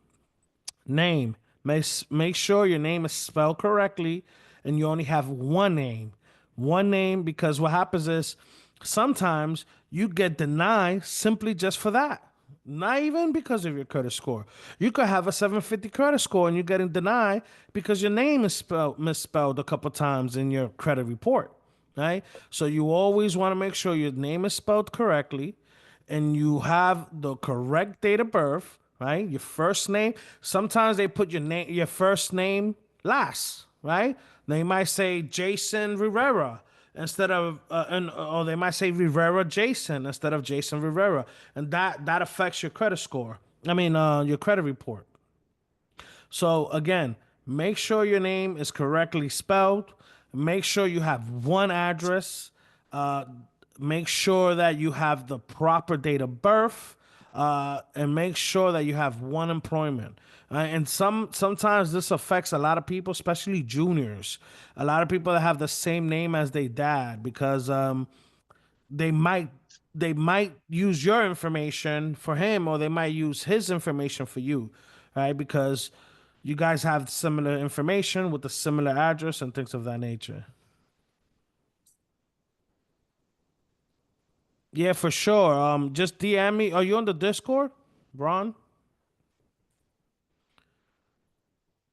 Name. Make sure your name is spelled correctly and you only have one name. One name, because what happens is sometimes you get denied simply just for that. Not even because of your credit score. You could have a 750 credit score and you're getting denied because your name is misspelled a couple times in your credit report. Right? So you always want to make sure your name is spelled correctly and you have the correct date of birth, right? Your first name. Sometimes they put your first name last, right? They might say Jason Rivera instead of, or they might say Rivera Jason instead of Jason Rivera, and that affects your credit score. I mean, your credit report. So again, make sure your name is correctly spelled. Make sure you have one address. Uh, Make sure that you have the proper date of birth, and make sure that you have one employment. And sometimes this affects a lot of people, especially juniors. A lot of people that have the same name as their dad because they might they might use your information for him or they might use his information for you, right? Because you guys have similar information with a similar address and things of that nature. Yeah, for sure. Just DM me. Are you on the Discord, Ron?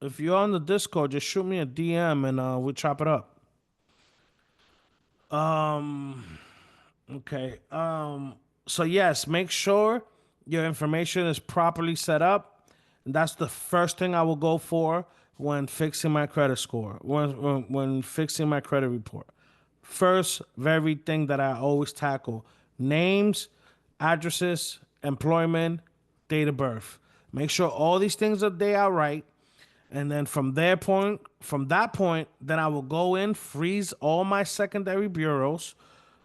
If you're on the Discord, just shoot me a DM and we'll chop it up. Okay. So yes, make sure your information is properly set up. And that's the first thing I will go for when fixing my credit score, when fixing my credit report. First, very thing that I always tackle: names, addresses, employment, date of birth. Make sure all these things are they are right. And then from that point, then I will go in, freeze all my secondary bureaus,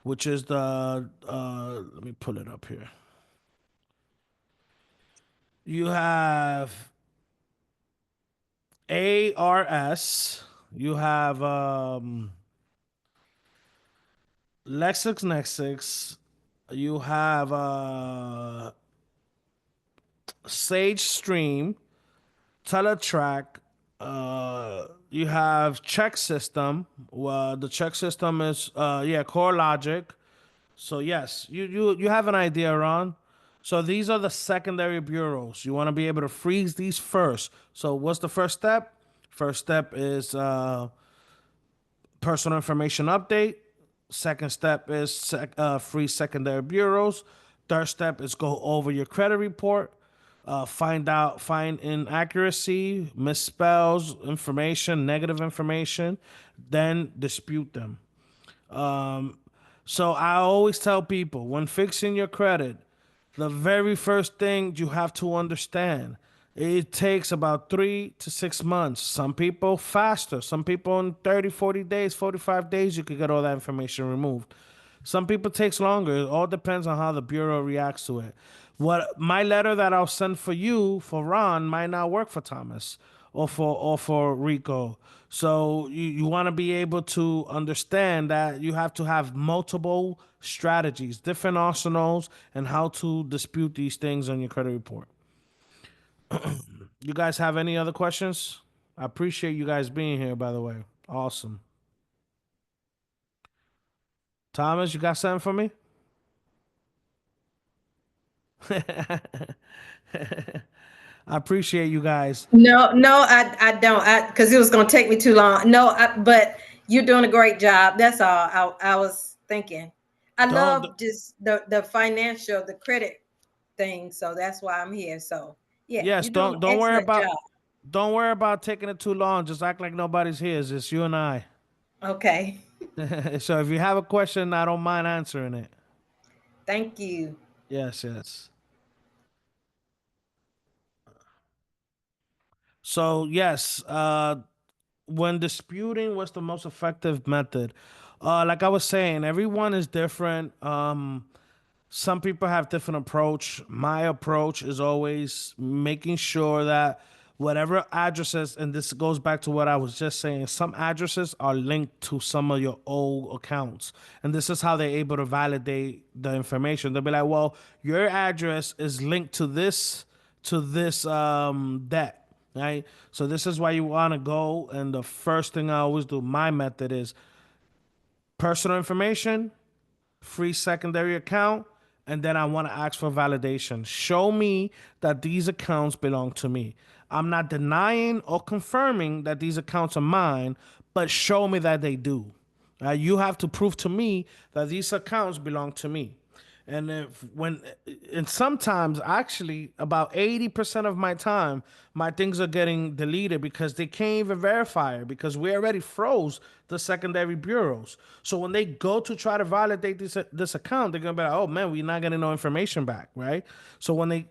which is the let me pull it up here. You have ARS, you have LexisNexis, you have Sage Stream, Teletrack. You have check system. Well, the check system is yeah, Core Logic. So yes, you have an idea, Ron. So these are the secondary bureaus. You want to be able to freeze these first. So what's the first step? First step is personal information update. Second step is free secondary bureaus. Third step is go over your credit report, find inaccuracy, misspells, information, negative information, then dispute them. So I always tell people when fixing your credit, the very first thing you have to understand, it takes about 3 to 6 months. Some people faster. Some people in 30, 40 days, 45 days, you could get all that information removed. Some people takes longer. It all depends on how the bureau reacts to it. What my letter that I'll send for you for Ron might not work for Thomas or for Rico. So you want to be able to understand that you have to have multiple strategies, different arsenals, and how to dispute these things on your credit report. You guys have any other questions? I appreciate you guys being here, by the way. Awesome. Thomas, you got something for me? I appreciate you guys. No, no, I don't. Because it was going to take me too long. No, but you're doing a great job. That's all I was thinking. I Don't love just the financial, the credit thing. So that's why I'm here. So yeah, yes, you're doing don't an worry excellent about job. taking it too long. Just act like nobody's here. It's just you and I. Okay. So if you have a question, I don't mind answering it. Thank you. Yes, yes. So yes, when disputing, what's the most effective method? Like I was saying, everyone is different. Some people have different approach. My approach is always making sure that whatever addresses, and this goes back to what I was just saying, some addresses are linked to some of your old accounts, and this is how they're able to validate the information. They'll be like, well, your address is linked to this debt, right? So this is why you want to go, and the first thing I always do, my method is personal information, free secondary account, and then I want to ask for validation. Show me that these accounts belong to me. I'm not denying or confirming that these accounts are mine, but show me that they do. You have to prove to me that these accounts belong to me. And if when and sometimes actually about 80% of my time, my things are getting deleted because they can't even verify it because we already froze the secondary bureaus. So when they go to try to validate this account, they're gonna be like, oh man, we're not getting no information back, right? So when they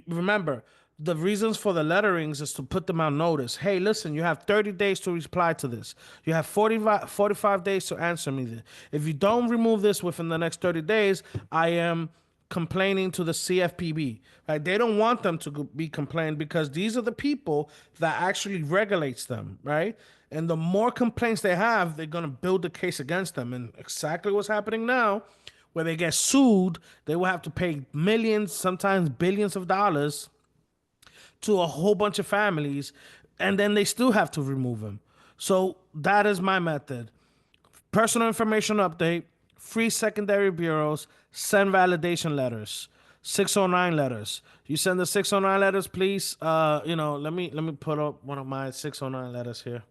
remember the reasons for the letterings is to put them on notice. Hey, listen, you have 30 days to reply to this. You have 45 days to answer me this. If you don't remove this within the next 30 days, I am complaining to the CFPB. Right? They don't want them to be complained because these are the people that actually regulates them, right? And the more complaints they have, they're going to build a case against them. And exactly what's happening now, where they get sued, they will have to pay millions, sometimes billions of dollars to a whole bunch of families, and then they still have to remove them. So that is my method. Personal information update, free secondary bureaus, send validation letters. 609 letters. You send the 609 letters, please. Let me put up one of my 609 letters here.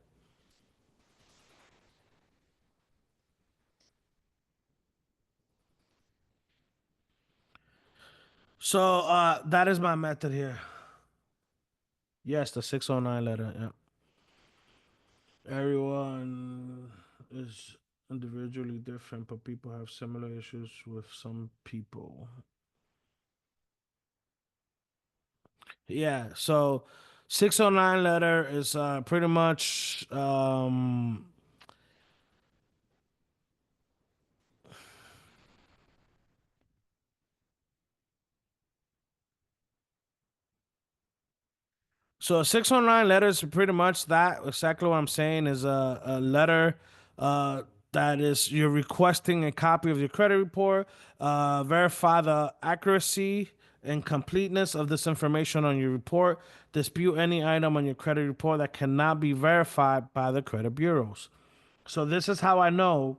So that is my method here. Yes, the 609 letter. Yeah. Everyone is individually different, but people have similar issues with some people. Yeah, so 609 letter is pretty much so a 609 letter is pretty much that. Exactly what I'm saying is a letter that is you're requesting a copy of your credit report, verify the accuracy and completeness of this information on your report. Dispute any item on your credit report that cannot be verified by the credit bureaus. So this is how I know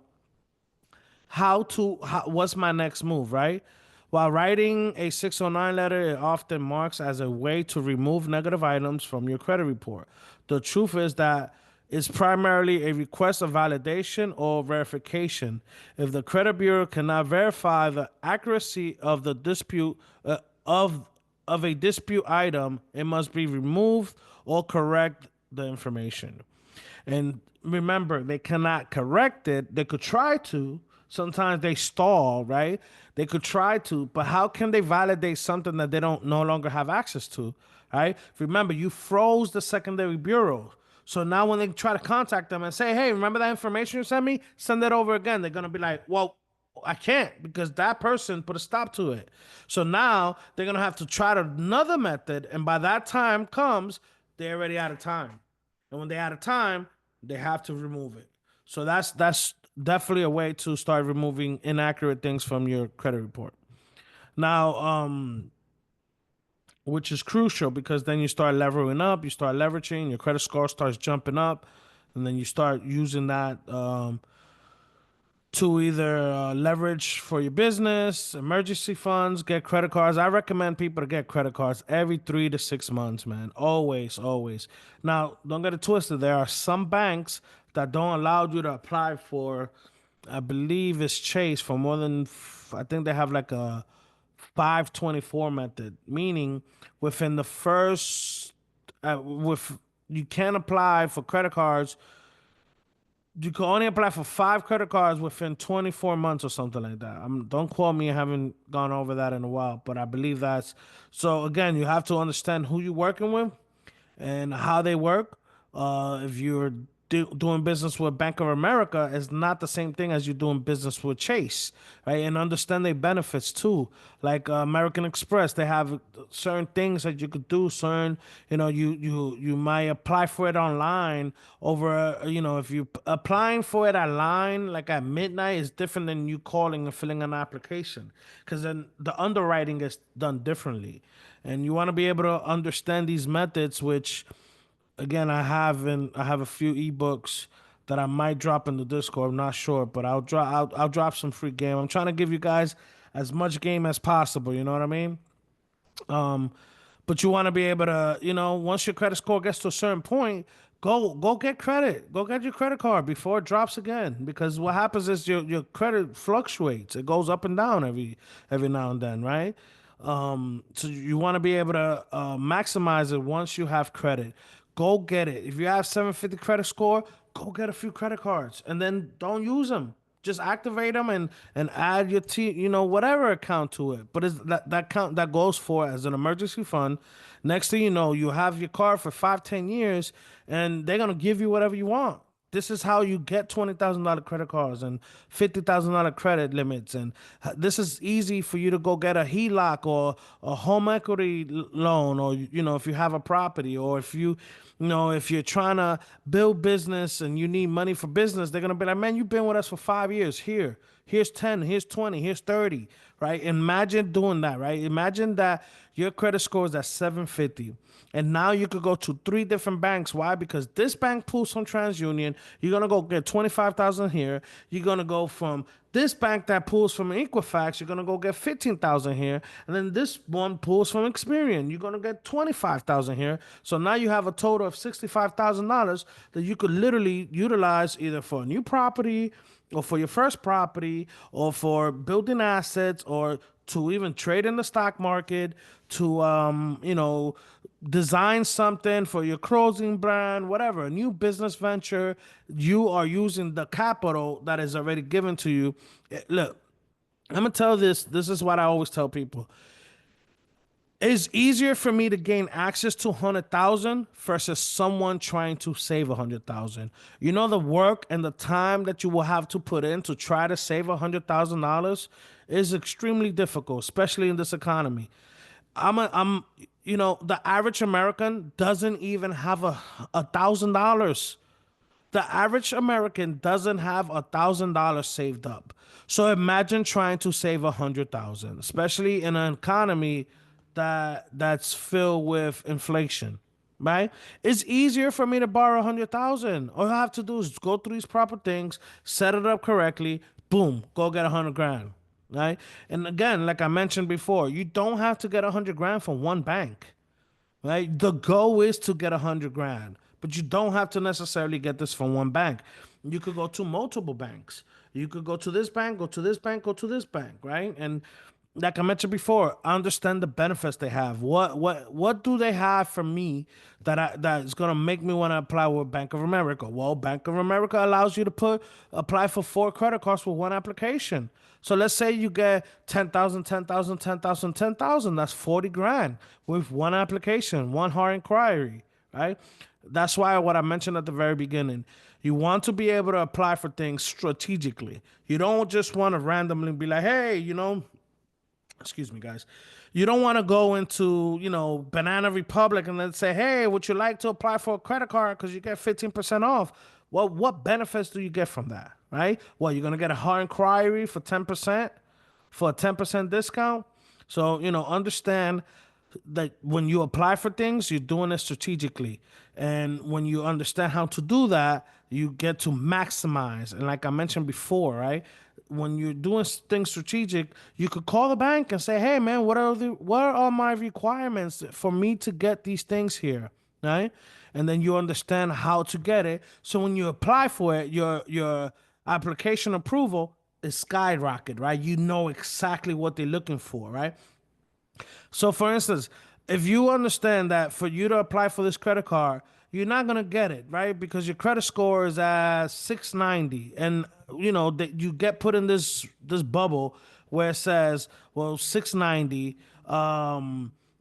what's my next move, right? While writing a 609 letter, it often marks as a way to remove negative items from your credit report. The truth is that it's primarily a request of validation or verification. If the credit bureau cannot verify the accuracy of the dispute of a dispute item, it must be removed or correct the information. And remember, they cannot correct it. They could try to. Sometimes they stall, right? They could try to, but how can they validate something that they don't no longer have access to, right? Remember, you froze the secondary bureau. So now when they try to contact them and say, hey, remember that information you sent me? Send it over again. They're going to be like, well, I can't because that person put a stop to it. So now they're going to have to try another method. And by that time comes, they're already out of time. And when they're out of time, they have to remove it. So that's definitely a way to start removing inaccurate things from your credit report. Now, which is crucial because then you start leveling up, you start leveraging, your credit score starts jumping up, and then you start using that to either leverage for your business, emergency funds, get credit cards. I recommend people to get credit cards every 3 to 6 months, man. Always, always. Now, don't get it twisted. There are some banks that don't allow you to apply for, I believe it's Chase, for more than, I think they have like a 524 method, meaning within the first, with you can apply for credit cards, you can only apply for 5 credit cards within 24 months or something like that. Don't quote me. I haven't gone over that in a while, but I believe that's so. Again, you have to understand who you're working with and how they work. If you're doing business with Bank of America, it's not the same thing as you're doing business with Chase, right? And understand their benefits too. Like American Express, they have certain things that you could do. Certain, you might apply for it online over, if you applying for it online like at midnight is different than you calling and filling an application, because then the underwriting is done differently, and you want to be able to understand these methods, which again, I have a few ebooks that I might drop in the Discord. I'm not sure, but I'll drop some free game. I'm trying to give you guys as much game as possible. You know what I mean? But you want to be able to, once your credit score gets to a certain point, go get credit. Go get your credit card before it drops again. Because what happens is your credit fluctuates. It goes up and down every now and then, right? So you want to be able to maximize it once you have credit. Go get it. If you have 750 credit score, go get a few credit cards and then don't use them. Just activate them and add your whatever account to it. But it's that account that goes for as an emergency fund. Next thing you know, you have your card for 5, 10 years, and they're gonna give you whatever you want. This is how you get $20,000 credit cards and $50,000 credit limits, and this is easy for you to go get a HELOC or a home equity loan, or if you have a property, or if you're trying to build business and you need money for business, they're gonna be like, man, you've been with us for 5 years. Here's 10, here's 20, here's 30, right? Imagine doing that, right? Imagine that your credit score is at 750. And now you could go to 3 different banks. Why? Because this bank pulls from TransUnion. You're gonna go get 25,000 here. You're gonna go from this bank that pulls from Equifax. You're gonna go get 15,000 here, and then this one pulls from Experian. You're gonna get 25,000 here. So now you have a total of $65,000 that you could literally utilize either for a new property, or for your first property, or for building assets, or to even trade in the stock market, to design something for your clothing brand, whatever, a new business venture. You are using the capital that is already given to you. Look, I'm gonna tell this is what I always tell people. It's easier for me to gain access to 100,000 versus someone trying to save 100,000. The work and the time that you will have to put in to try to save $100,000 is extremely difficult, especially in this economy. The average American doesn't even have $1,000. The average American doesn't have $1,000 saved up. So imagine trying to save 100,000, especially in an economy. that's filled with inflation, right? It's easier for me to borrow 100,000. All I have to do is go through these proper things, set it up correctly, boom, go get 100 grand, right? And again, like I mentioned before, you don't have to get 100 grand from one bank, right? The goal is to get 100 grand, but you don't have to necessarily get this from one bank. You could go to multiple banks. You could go to this bank, go to this bank, go to this bank, right? And like I mentioned before, I understand the benefits they have. What do they have for me that is gonna make me want to apply with Bank of America? Well, Bank of America allows you to apply for 4 credit cards with one application. So let's say you get 10,000, 10,000, 10,000, 10,000. That's 40 grand with one application, one hard inquiry, right? That's why what I mentioned at the very beginning. You want to be able to apply for things strategically. You don't just want to randomly be like, hey, excuse me, guys. You don't want to go into, Banana Republic and then say, hey, would you like to apply for a credit card because you get 15% off? Well, what benefits do you get from that, right? Well, you're going to get a hard inquiry for 10%, for a 10% discount. So, understand that when you apply for things, you're doing it strategically. And when you understand how to do that, you get to maximize. And like I mentioned before, right? When you're doing things strategic, you could call the bank and say, "Hey, man, what are my requirements for me to get these things here?" Right? And then you understand how to get it. So when you apply for it, your application approval is skyrocket, right? You know exactly what they're looking for, right? So, for instance, if you understand that for you to apply for this credit card, you're not gonna get it, right? Because your credit score is at 690, and that you get put in this bubble where it says, well, 690.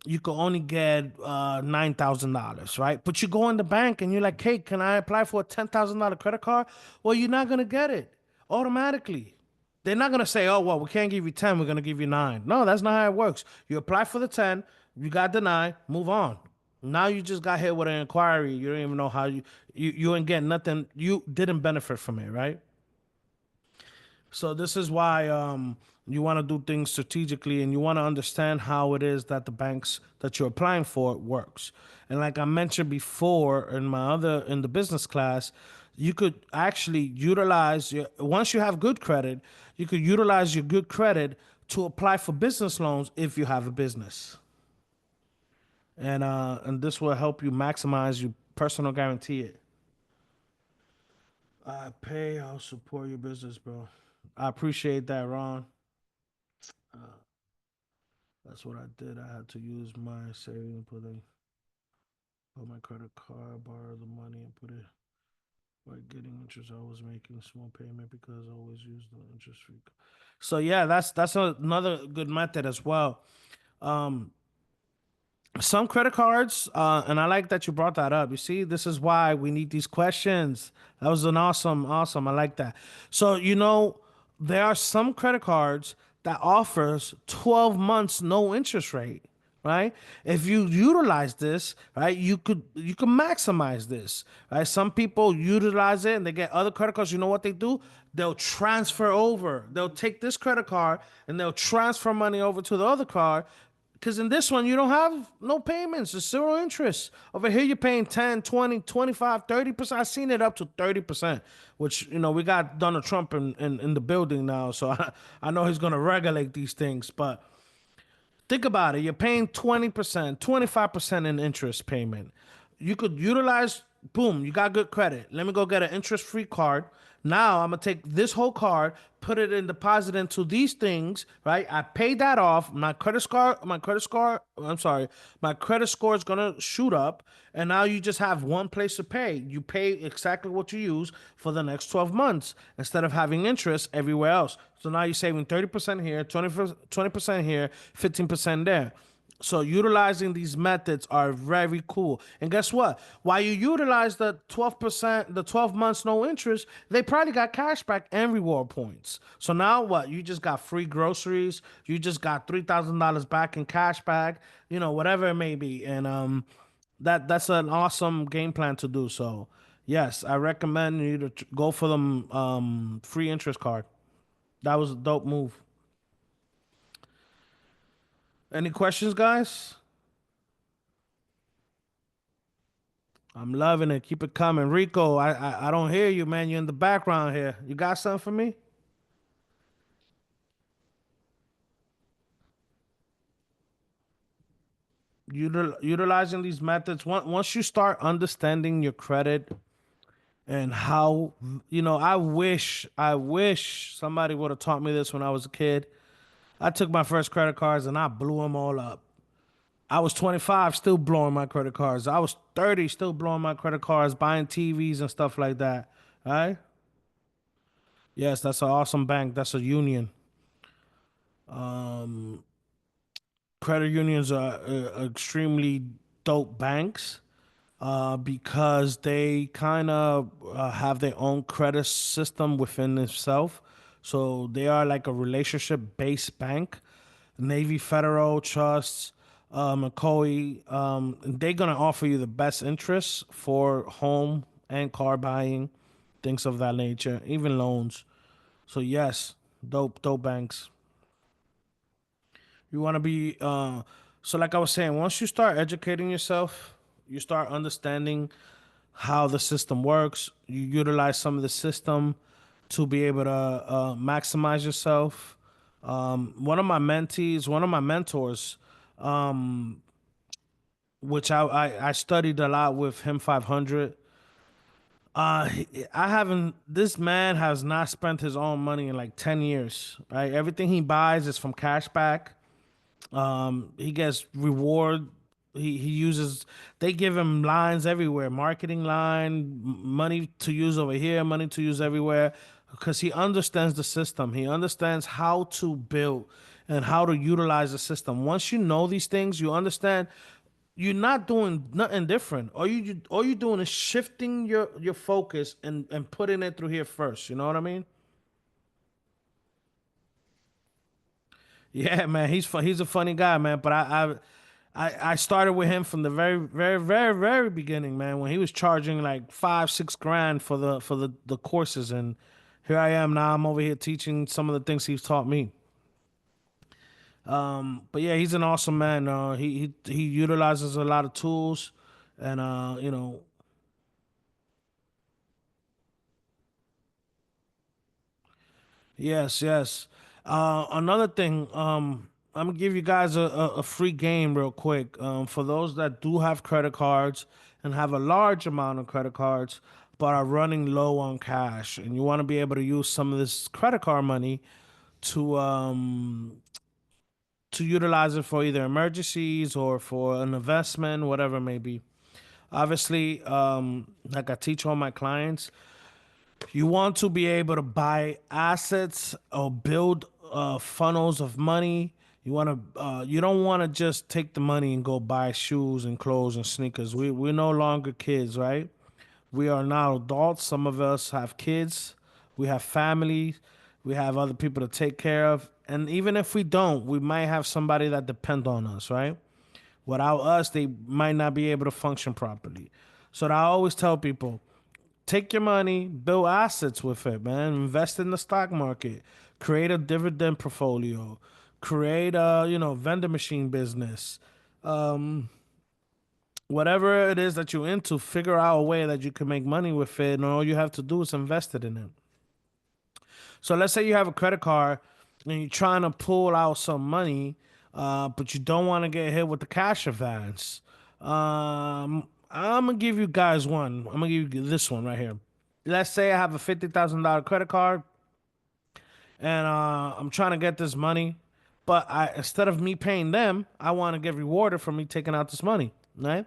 You can only get $9,000, right? But you go in the bank and you're like, hey, can I apply for a $10,000 credit card? Well, you're not gonna get it automatically. They're not gonna say, "Oh, well, we can't give you 10, we're gonna give you 9." No, that's not how it works. You apply for the 10, you got denied, move on. Now you just got hit with an inquiry. You don't even know how you ain't getting nothing. You didn't benefit from it, right? So this is why you want to do things strategically, and you want to understand how it is that the banks that you're applying for works. And like I mentioned before in the business class, you could actually utilize your once you have good credit, you could utilize your good credit to apply for business loans if you have a business. And this will help you maximize your personal guarantee it. I'll support your business, bro. I appreciate that, Ron. That's what I did. I had to use my saving, put my credit card, borrow the money, and put it by getting interest. I was making a small payment because I always use the interest free. So yeah, that's another good method as well. Um, some credit cards, and I like that you brought that up. You see, this is why we need these questions. That was an awesome. I like that. So there are some credit cards that offers 12 months no interest rate, right? If you utilize this, right, you can maximize this, right? Some people utilize it and they get other credit cards. You know what they do? They'll transfer over. They'll take this credit card and they'll transfer money over to the other card, because in this one, you don't have no payments. It's zero interest. Over here, you're paying 10, 20, 25, 30%. I've seen it up to 30%, which, we got Donald Trump in the building now. So I know he's going to regulate these things. But think about it. You're paying 20%, 25% in interest payment. You could utilize, boom, you got good credit. Let me go get an interest free card. Now I'm gonna take this whole card, put it in deposit into these things, right? I pay that off. My credit score is gonna shoot up, and now you just have one place to pay. You pay exactly what you use for the next 12 months instead of having interest everywhere else. So now you're saving 30% here, 20% here, 15% there. So utilizing these methods are very cool. And guess what? While you utilize the 12%, the 12 months no interest, they probably got cashback and reward points. So now what? You just got free groceries. You just got $3,000 back in cashback. Whatever it may be. And that's an awesome game plan to do. So yes, I recommend you to go for the free interest card. That was a dope move. Any questions, guys? I'm loving it. Keep it coming. Rico, I don't hear you, man. You're in the background here. You got something for me? Utilizing these methods, once you start understanding your credit and how, I wish somebody would have taught me this when I was a kid. I took my first credit cards and I blew them all up. I was 25, still blowing my credit cards. I was 30, still blowing my credit cards, buying TVs and stuff like that. All right. Yes, that's an awesome bank. That's a union. Credit unions are extremely dope banks because they kind of have their own credit system within themselves. So they are like a relationship based bank. Navy Federal Trusts, McCoy, they're going to offer you the best interest for home and car buying, things of that nature, even loans. So, yes, dope banks. You want to be so like I was saying, once you start educating yourself, you start understanding how the system works. You utilize some of the system to be able to maximize yourself. One of my mentors, which I studied a lot with him 500. I haven't. This man has not spent his own money in like 10 years. Right, everything he buys is from cashback. He gets reward. He uses. They give him lines everywhere, marketing line, money to use over here, money to use everywhere, because he understands the system. He understands how to build and how to utilize the system. Once you know these things, you understand. You're not doing nothing different. All you doing is shifting your focus and putting it through here first. You know what I mean? Yeah, man, he's fun. He's a funny guy, man. But I started with him from the very beginning, man. When he was charging like 5, 6 grand for the courses, and here I am now. I'm over here teaching some of the things he's taught me. But yeah, he's an awesome man. He utilizes a lot of tools, and yes, yes. Another thing, I'm gonna give you guys a free game real quick. For those that do have credit cards and have a large amount of credit cards, but are running low on cash, and you want to be able to use some of this credit card money to to utilize it for either emergencies or for an investment, whatever it may be. Obviously, like I teach all my clients, you want to be able to buy assets or build funnels of money. You don't want to just take the money and go buy shoes and clothes and sneakers. We're no longer kids, right? We are now adults. Some of us have kids. We have families. We have other people to take care of. And even if we don't, we might have somebody that depend on us, right? Without us, they might not be able to function properly. So I always tell people, take your money, build assets with it, man. Invest in the stock market, create a dividend portfolio, create a vending machine business, whatever it is that you're into. Figure out a way that you can make money with it, and all you have to do is invest it in it. So let's say you have a credit card and you're trying to pull out some money, but you don't want to get hit with the cash advance. I'm gonna give you guys one. I'm gonna give you this one right here. Let's say I have a $50,000 credit card and I'm trying to get this money, but instead of me paying them, I want to get rewarded for me taking out this money. Right?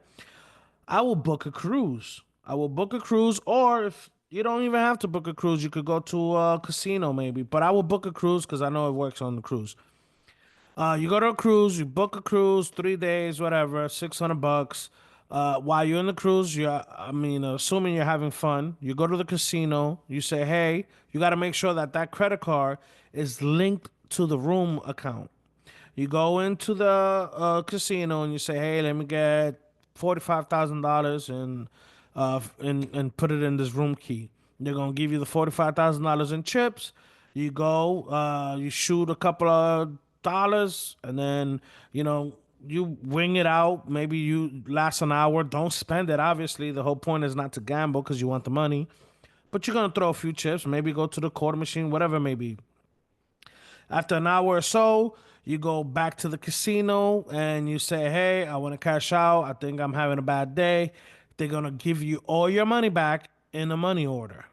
I will book a cruise. I will book a cruise, or if you don't even have to book a cruise, you could go to a casino maybe. But I will book a cruise because I know it works on the cruise. You go to a cruise, you book a cruise, 3 days, whatever, $600. While you're in the cruise, assuming you're having fun, you go to the casino. You say, hey, you got to make sure that that credit card is linked to the room account. You go into the casino and you say, "Hey, let me get $45,000 and put it in this room key." They're gonna give you the $45,000 in chips. You go, you shoot a couple of $100, and then you wing it out. Maybe you last an hour. Don't spend it. Obviously, the whole point is not to gamble because you want the money. But you're gonna throw a few chips. Maybe go to the quarter machine, whatever it may be. After an hour or so, you go back to the casino and you say, "Hey, I want to cash out. I think I'm having a bad day." They're gonna give you all your money back in a money order.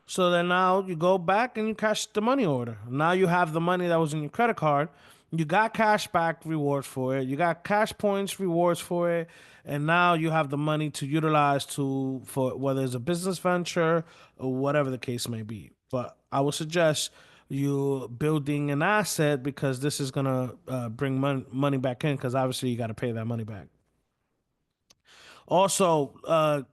So then now you go back and you cash the money order. Now you have the money that was in your credit card. You got cash back rewards for it. You got cash points rewards for it. And now you have the money to utilize to for whether it's a business venture or whatever the case may be. But I would suggest you building an asset because this is gonna bring money back in because obviously you got to pay that money back. Also,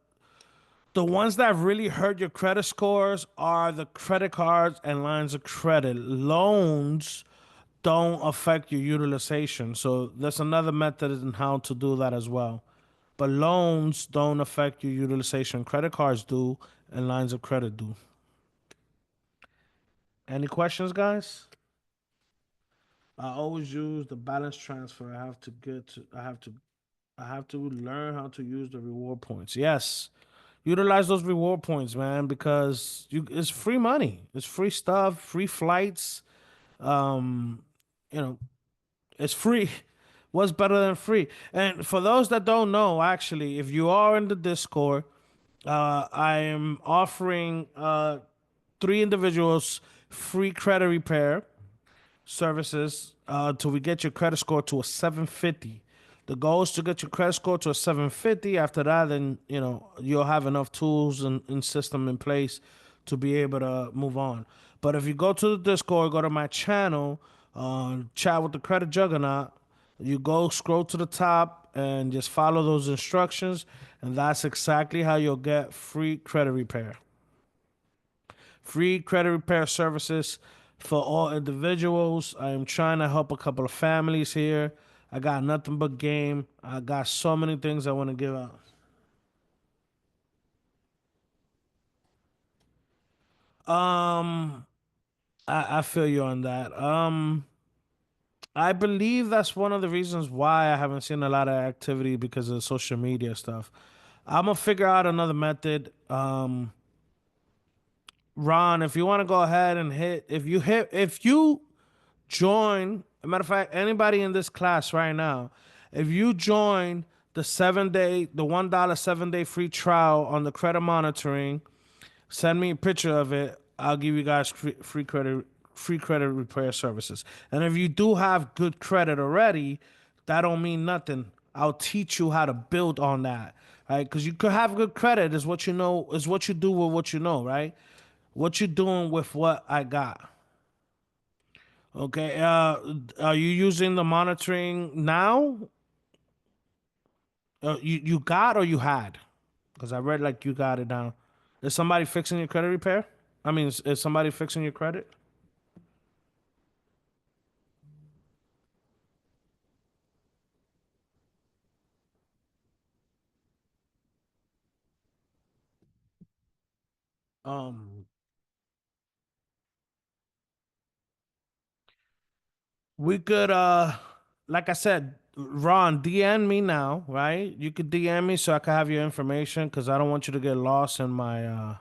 the ones that really hurt your credit scores are the credit cards and lines of credit. Loans don't affect your utilization. So there's another method in how to do that as well. But loans don't affect your utilization. Credit cards do, and lines of credit do. Any questions, guys? I always use the balance transfer. I have to learn how to use the reward points. Yes. Utilize those reward points, man, because it's free money. It's free stuff, free flights. Um, you know, it's free. What's better than free? And for those that don't know, actually, if you are in the Discord, I am offering three individuals free credit repair services till we get your credit score to a 750. The goal is to get your credit score to a 750. After that, then you'll have enough tools and system in place to be able to move on. But if you go to the Discord, go to my channel, chat with the credit juggernaut, you go scroll to the top and just follow those instructions, and that's exactly how you'll get free credit repair. Free credit repair services for all individuals. I am trying to help a couple of families here. I got nothing but game. I got so many things I want to give out. Um, I feel you on that. I believe that's one of the reasons why I haven't seen a lot of activity because of social media stuff. I'm gonna figure out another method. Ron, if you want to go ahead and if you join, a matter of fact, anybody in this class right now, if you join the $1 7 day free trial on the credit monitoring, send me a picture of it. I'll give you guys free credit repair services. And if you do have good credit already, that don't mean nothing. I'll teach you how to build on that, right? Because you could have good credit is what you know is what you do with what you know, right? What you doing with what I got? Okay. Are you using the monitoring now? You got or you had? Because I read like you got it now. Is somebody fixing your credit repair? I mean, is somebody fixing your credit? Um, we could like I said, Ron, DM me now, right? You could DM me so I can have your information because I don't want you to get lost in my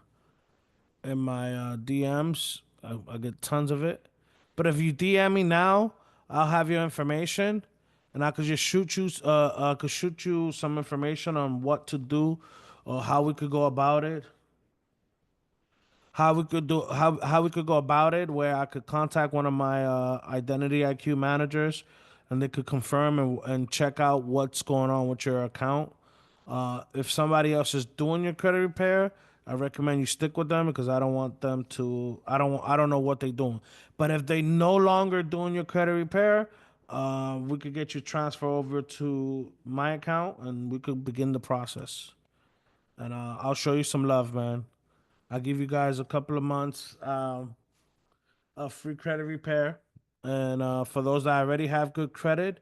DMs. I get tons of it. But if you DM me now, I'll have your information, and I could just I could shoot you some information on what to do, or how we could go about it. How we could go about it, where I could contact one of my identity IQ managers, and they could confirm and check out what's going on with your account. If somebody else is doing your credit repair, I recommend you stick with them because I don't want them to. I don't know what they're doing. But if they no longer doing your credit repair, we could get you transfer over to my account and we could begin the process. And I'll show you some love, man. I'll give you guys a couple of months of free credit repair. And for those that already have good credit,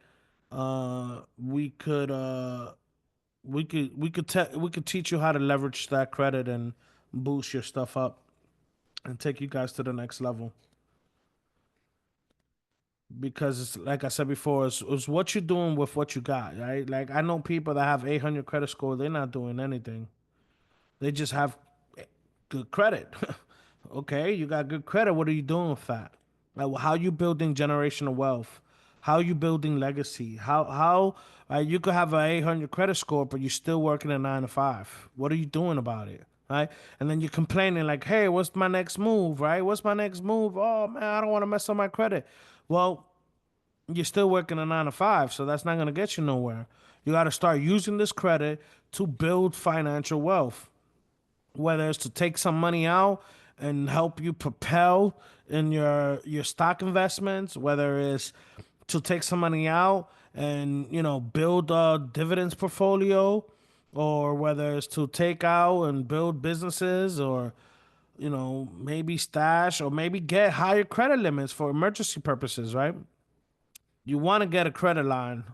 uh, we could uh, we could teach you how to leverage that credit and boost your stuff up and take you guys to the next level. because it's like I said before, it's what you're doing with what you got, right? Like I know people that have 800 credit score, they're not doing anything. They just have good credit. Okay, you got good credit. What are you doing with that? Like, how you building generational wealth? How you building legacy? How you could have an 800 credit score, but you're still working a 9 to 5. What are you doing about it? Right? And then you're complaining like, hey, what's my next move? Right? What's my next move? Oh man, I don't want to mess up my credit. Well, you're still working a 9 to 5, so that's not gonna get you nowhere. You got to start using this credit to build financial wealth, whether it's to take some money out and help you propel in your stock investments, whether it's to take some money out and build a dividends portfolio, or whether it's to take out and build businesses, or maybe stash, or maybe get higher credit limits for emergency purposes, right? You want to get a credit line.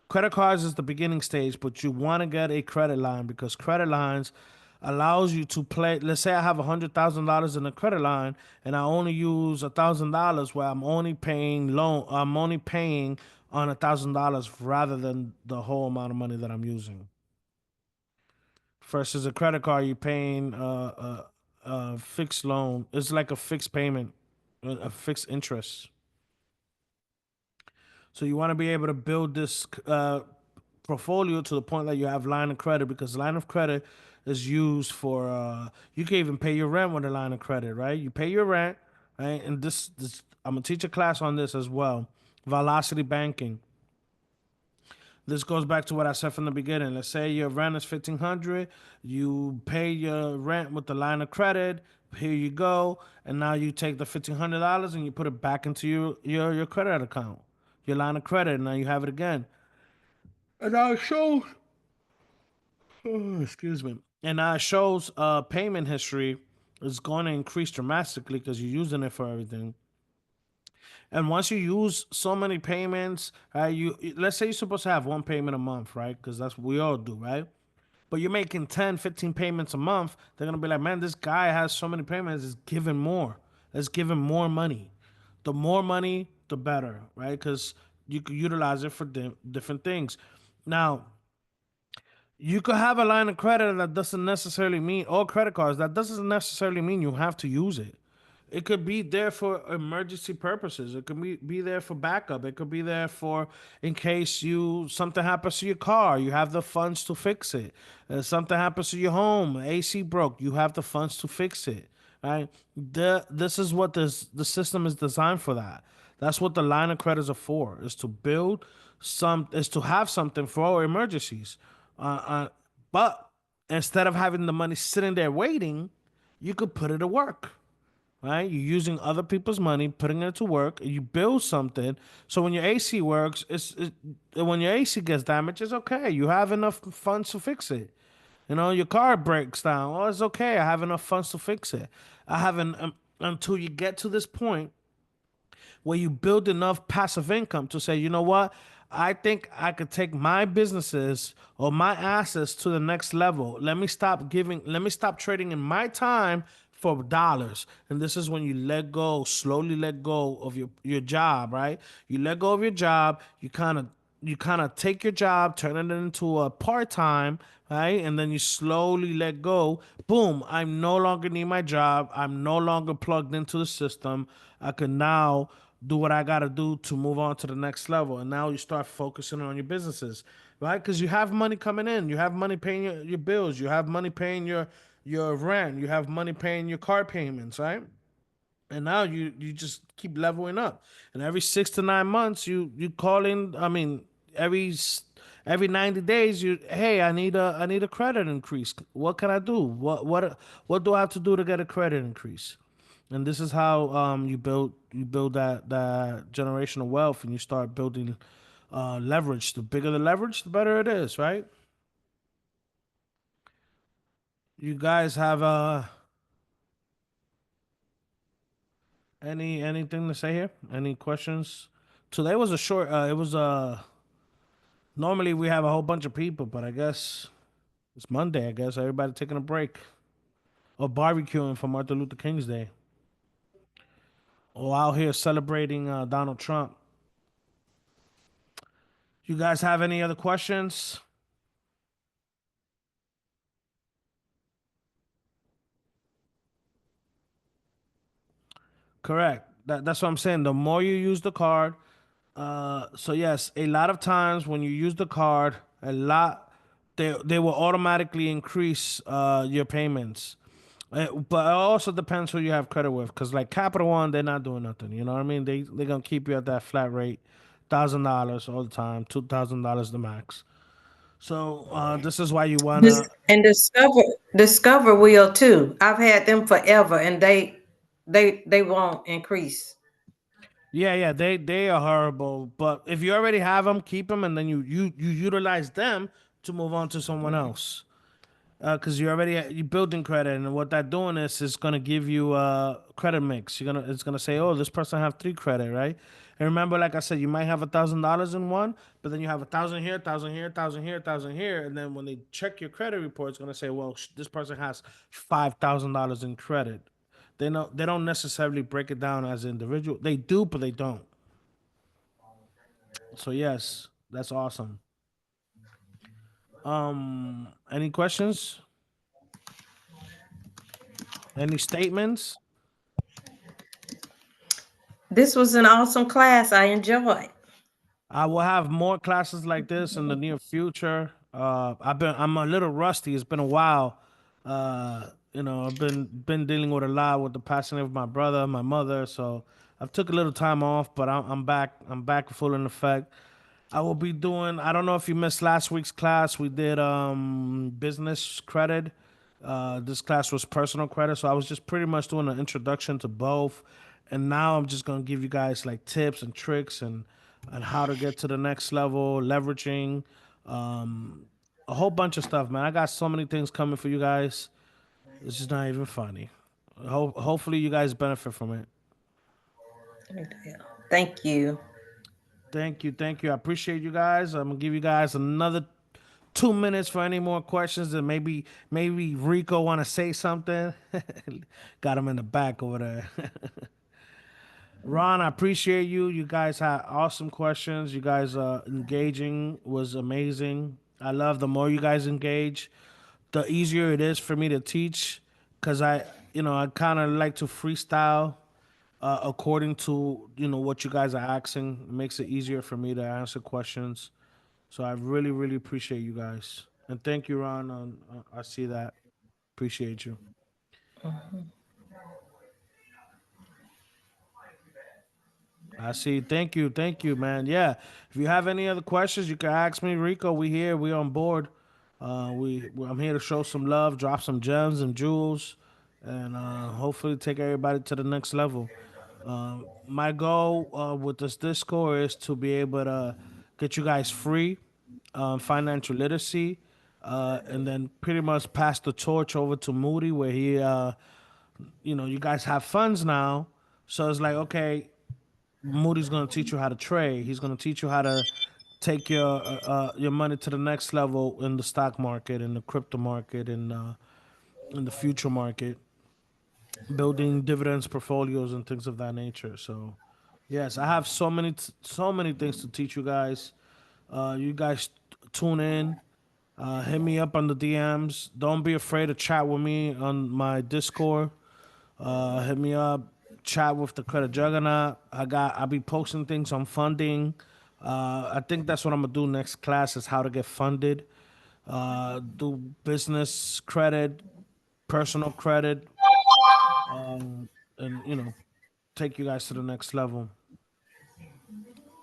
Credit cards is the beginning stage, but you want to get a credit line because credit lines allows you to play. Let's say I have $100,000 in a credit line, and I only use $1,000, where I'm only paying on $1,000 rather than the whole amount of money that I'm using. Versus a credit card, you're paying a fixed loan. It's like a fixed payment, a fixed interest. So you want to be able to build this portfolio to the point that you have line of credit, because line of credit is used for you can even pay your rent with a line of credit, right? You pay your rent, right? And this I'm gonna teach a class on this as well. Velocity banking. This goes back to what I said from the beginning. Let's say your rent is 1,500. You pay your rent with the line of credit. Here you go, and now you take the $1,500 and you put it back into your credit account, your line of credit. And now you have it again. And now it shows. Excuse me. And now it shows payment history is going to increase dramatically because you're using it for everything. And once you use so many payments, you let's say you're supposed to have one payment a month, right? Because that's what we all do, right? But you're making 10, 15 payments a month. They're gonna be like, man, this guy has so many payments. It's giving more. Let's give him more money. The more money, the better, right? Because you can utilize it for different things. Now, you could have a line of credit that doesn't necessarily mean, or credit cards that doesn't necessarily mean you have to use it. It could be there for emergency purposes. It could be there for backup. It could be there for in case you something happens to your car, you have the funds to fix it. Something happens to your home, AC broke, you have the funds to fix it. Right? This is what the system is designed for. That's what the line of credits are for. Is to build is to have something for emergencies. But instead of having the money sitting there waiting, you could put it to work, right? You're using other people's money, putting it to work. You build something, so when your AC works, when your AC gets damaged, it's okay. You have enough funds to fix it. Your car breaks down. Oh, it's okay. I have enough funds to fix it. I haven't until you get to this point where you build enough passive income to say, you know what? I think I could take my businesses or my assets to the next level. Let me stop trading in my time for dollars. And this is when you slowly let go of your job, right? You let go of your job, you kind of take your job, turn it into a part-time, right? And then you slowly let go. Boom, I no longer need my job. I'm no longer plugged into the system. I can now do what I got to do to move on to the next level. And now you start focusing on your businesses, right? Because you have money coming in. You have money paying your bills. You have money paying your rent. You have money paying your car payments, right? And now you just keep leveling up. And every 6 to 9 months, you call in. I mean, every 90 days, hey, I need a credit increase. What can I do? What do I have to do to get a credit increase? And this is how you build that generational wealth, and you start building leverage. The bigger the leverage, the better it is, right? You guys have anything to say here? Any questions? Today was a short. It was normally we have a whole bunch of people, but I guess it's Monday. I guess everybody taking a break or barbecuing for Martin Luther King's Day, or out here celebrating Donald Trump. You guys have any other questions? Correct. That's what I'm saying. The more you use the card, so yes, a lot of times when you use the card, a lot they will automatically increase your payments. But it also depends who you have credit with, because like Capital One, they're not doing nothing. You know what I mean? They're gonna keep you at that flat rate, $1,000 all the time, $2,000 the max. So this is why you This wanna. and Discover will too. I've had them forever, and they won't increase. Yeah, yeah, they are horrible. But if you already have them, keep them, and then you utilize them to move on to someone else. Because you building credit, and what that doing is gonna give you a credit mix. It's gonna say, oh, this person have three credit, right? And remember, like I said, you might have $1,000 in one, but then you have 1,000 here, 1,000 here, 1,000 here, 1,000 here, and then when they check your credit report, it's gonna say, well, this person has $5,000 in credit. They don't necessarily break it down as individual. They do, but they don't. So yes, that's awesome. Any questions? Any statements? This was an awesome class. I enjoyed. I will have more classes like this in the near future. I'm a little rusty. It's been a while. I've been dealing with a lot with the passing of my brother, my mother. So I've took a little time off, but I'm back. I'm back full in effect. I will be doing. I don't know if you missed last week's class. We did business credit. This class was personal credit, so I was just pretty much doing an introduction to both. And now I'm just gonna give you guys like tips and tricks and how to get to the next level, leveraging, um, a whole bunch of stuff, man. I got so many things coming for you guys. It's just not even funny. Hopefully, you guys benefit from it. Thank you. Thank you, thank you. I appreciate you guys. I'm gonna give you guys another 2 minutes for any more questions, and maybe Rico want to say something. Got him in the back over there. Ron, I appreciate you. You guys had awesome questions. You guys engaging was amazing. I love the more you guys engage, the easier it is for me to teach, because I kind of like to freestyle according to what you guys are asking. It makes it easier for me to answer questions. So I really, really appreciate you guys. And thank you, Ron. I see that. Appreciate you. I see. Thank you, man. Yeah. If you have any other questions, you can ask me, Rico. We here. We on board. I'm here to show some love, drop some gems and jewels, and hopefully take everybody to the next level. My goal with this Discord is to be able to get you guys free financial literacy, and then pretty much pass the torch over to Moody, where you guys have funds now. So it's like, okay, Moody's gonna teach you how to trade. He's gonna teach you how to take your money to the next level in the stock market, in the crypto market, in the future market, building dividends portfolios and things of that nature. So, yes, I have so many things to teach you guys. You guys tune in. Hit me up on the DMs. Don't be afraid to chat with me on my Discord. Hit me up, chat with the credit juggernaut. I'll be posting things on funding. I think that's what I'm gonna do next class is how to get funded. Do business credit, personal credit, and take you guys to the next level.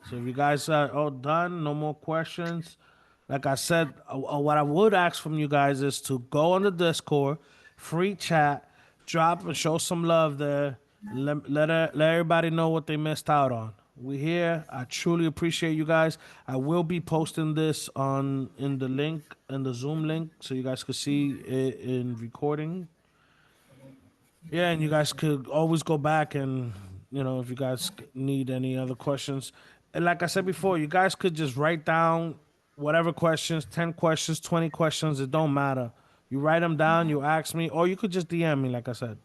So if you guys are all done, no more questions. Like I said, what I would ask from you guys is to go on the Discord, free chat, drop and show some love there. Let everybody know what they missed out on. We here. I truly appreciate you guys. I will be posting this on in the link in the Zoom link so you guys could see it in recording. Yeah, and you guys could always go back and, if you guys need any other questions. And like I said before, you guys could just write down whatever questions, 10 questions, 20 questions, it don't matter. You write them down, you ask me, or you could just DM me, like I said.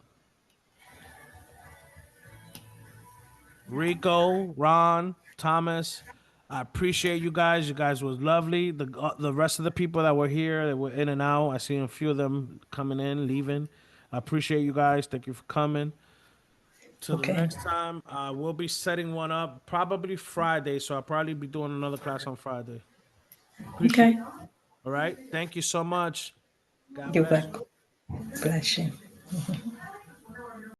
Rico, Ron, Thomas, I appreciate you guys. You guys was lovely. The rest of the people that were here, that were in and out. I seen a few of them coming in, leaving. I appreciate you guys. Thank you for coming. Till the Okay. next time, we'll be setting one up probably Friday. So I'll probably be doing another class on Friday. Appreciate Okay. it. All right. Thank you so much. God You're bless you. welcome. Bless you.